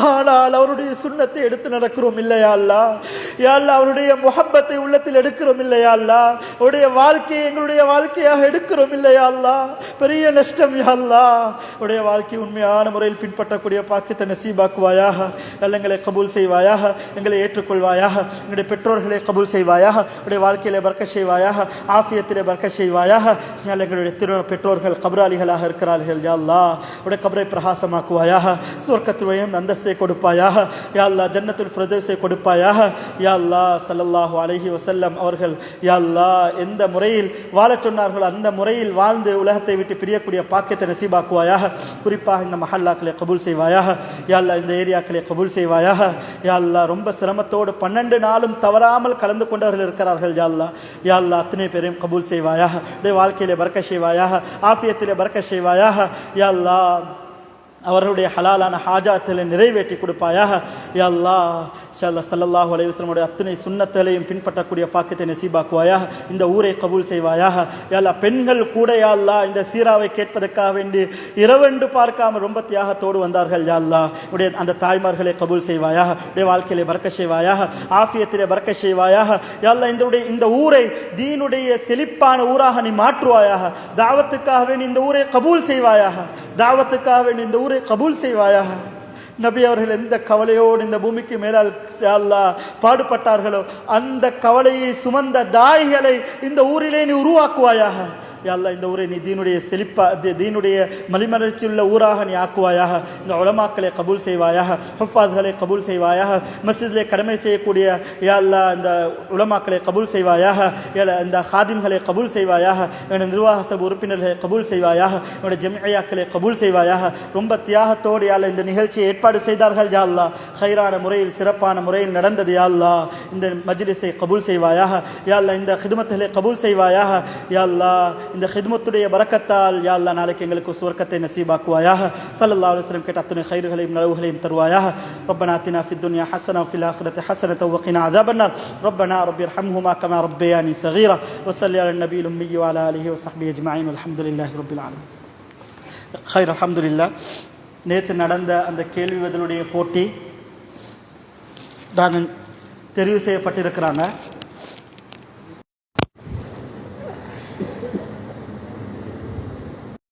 [SPEAKER 1] ஆனால் அவருடைய சுன்னத்தை எடுத்து நடக்கிறோம் இல்லையா அல்லாஹ். யா அல்லாஹ், அவருடைய முஹப்பத்தை உள்ளத்தில் எடுக்கிறோம் இல்லையா அல்லாஹ். அவருடைய வாழ்க்கையை எங்களுடைய வாழ்க்கையாக எடுக்கிறோம் இல்லையா அல்லாஹ். பெரிய நஷ்டம் யா அல்லாஹ். அவருடைய வாழ்க்கை உண்மையான முறையில் பின்பற்றக்கூடிய பாக்கியத்தை நசீபாக்குவாயாக. எங்களை கபூல் செய்வாயாக, எங்களை ஏற்றுக்கொள்வாயாக. எங்களுடைய பெற்றோர்களை கபூல் செய்வாயாக. உடைய வாழ்க்கையிலே பர்க்கத் செய்வாயாக, ஆஃபியத்திலே பர்க்கத் செய்வாயாக. எங்களுடைய பெற்றோர்கள் கபராளிகளாக இருக்கிறார்கள் யா அல்லாஹ். உடைய கபரை பிரகாசமாக்குவாயாக. சுவர்க்கத்துடைய அந்தஸ்தை கொடுப்பாயாக யா அல்லாஹ். ஜன்னத்துல் ஃபிர்தௌஸை கொடுப்பாயாக யா அல்லாஹ். ஸல்லல்லாஹு அலைஹி வஸல்லம் அவர்கள் யா அல்லாஹ் எந்த முறையில் வாழச் சொன்னார்களோ அந்த முறையில் வாழ்ந்து உலகத்தை விட்டு பிரியக்கூடிய பாக்கியத்தை நசீபாக்குவாயாக. குறிப்பாக இந்த மஹல்லாக்களை கபூல் செய்வாயாக யா அல்லாஹ். இந்த ஏரியாக்களை கபூல் செய்வாயாக யா அல்லாஹ். ரொம்ப சிரமத்தோடு 12 நாளும் தவறாமல் கலந்து கொண்டவர்கள் இருக்கிறார்கள் யா அல்லாஹ். யா அல்லாஹ், அத்தனை பேரையும் கபூல் செய்வாயாக. உடைய வாழ்க்கையிலே பர்க்கத் செய்வாயாக, ஆஃபியத்திலே பர்க்கத் செய்வாயாக யா அல்லாஹ். அவர்களுடைய ஹலாலான ஹாஜாத்தில் நிறைவேற்றி கொடுப்பாயாக யா அல்லாஹ். இன்ஷா அல்லாஹ் ஸல்லல்லாஹு அலைஹி வஸல்லமுடைய அத்தனை சுன்னத்துகளையும் பின்பற்றக்கூடிய பாக்கியத்தை நசீபாக்குவாயாக. இந்த ஊரை கபூல் செய்வாயாக யா அல்லாஹ். பெண்கள் கூட யா அல்லாஹ் இந்த சீராவை கேட்பதற்காக வேண்டி இரவென்று பார்க்காமல் ரொம்ப தியாகத்தோடு வந்தார்கள் யா அல்லாஹ். உடைய அந்த தாய்மார்களை கபூல் செய்வாயாக. உடைய வாழ்க்கையிலே பர்க்கத் செய்வாயாக, ஆஃபியத்திலே பர்க்கத் செய்வாயாக யா அல்லாஹ். இந்த ஊரை தீனுடைய செழிப்பான ஊராக நீ மாற்றுவாயாக. தாவத்துக்காக வேண்டி இந்த ஊரை கபூல் செய்வாயாக. தாவத்துக்காக வேண்டி இந்த ஊரை கபூல் செய்வாயாக. நபி அவர்கள் எந்த கவலையோடு இந்த பூமிக்கு மேலால் அல்லாஹ் பாடுபட்டார்களோ அந்த கவலையை சுமந்த தாய்களை இந்த ஊரிலே நீ உருவாக்குவாயாக யா அல்லாஹ். இந்த ஊரை நீ தீனுடைய தீனுடைய மலிமலர்ச்சியுள்ள ஊராக நீ ஆக்குவாயாக. இந்த உலமாக்களை கபூல் செய்வாயாக, ஹுஃபாஸ்களை கபூல் செய்வாயாக. மஸ்ஜிதிலே கடமை செய்யக்கூடிய யா அல்லாஹ் இந்த உலமாக்களை கபூல் செய்வாயாக. இந்த ஹாதிம்களை கபூல் செய்வாயாக. என்னுடைய நிர்வாக சபை உறுப்பினர்களை கபூல் செய்வாயாக. என்னுடைய ஜம்இயாக்களை கபூல் செய்வாயாக. ரொம்ப தியாகத்தோடு யா அல்லாஹ் இந்த நிகழ்ச்சியை ஏற்பாடு செய்தார்கள் யா அல்லாஹ். ஹைரான முறையில் சிறப்பான முறையில் நடந்தது யா அல்லாஹ். இந்த மஜ்லிஸை கபூல் செய்வாயாக யா அல்லாஹ். இந்த ஹித்மத்துகளை கபூல் செய்வாயாக யா அல்லாஹ். இந்த ஹித்மத்துடைய பரக்கத்தால் யா அல்லாஹ் நாளைக்கு எங்களுக்கு சுவர்க்கத்தை நசீபாக்குவாயாக. ஸல்லல்லாஹு அலைஹி வஸல்லம் கேட்ட அத்தனை கைர்களையும் நலவுகளையும் தருவாயாக. ரப்பனா ஆத்தினா ஃபித் துன்யா ஹஸனா வஃபில் ஆখিরাতি ஹஸனத வகினா அஸாபன்னார். ரப்பனா ரப்பி இர்ஹம்ஹுமா கமா ரப்பயானி ஸகீரா. வஸல்லி அலன் நபியில் உம்மி வ அலா ஆலிஹி வ ஸஹ்பிஹி அஜ்மஈன். அல்ஹம்துலில்லாஹி ரப்பில் ஆலமீன். ஹைர் அல்ஹம்துலில்லாஹ். நேற்று நடந்த அந்த கேள்வி பதிலுடைய போட்டி தான் தெரிவு செய்யப்பட்டிருக்கிறாங்க.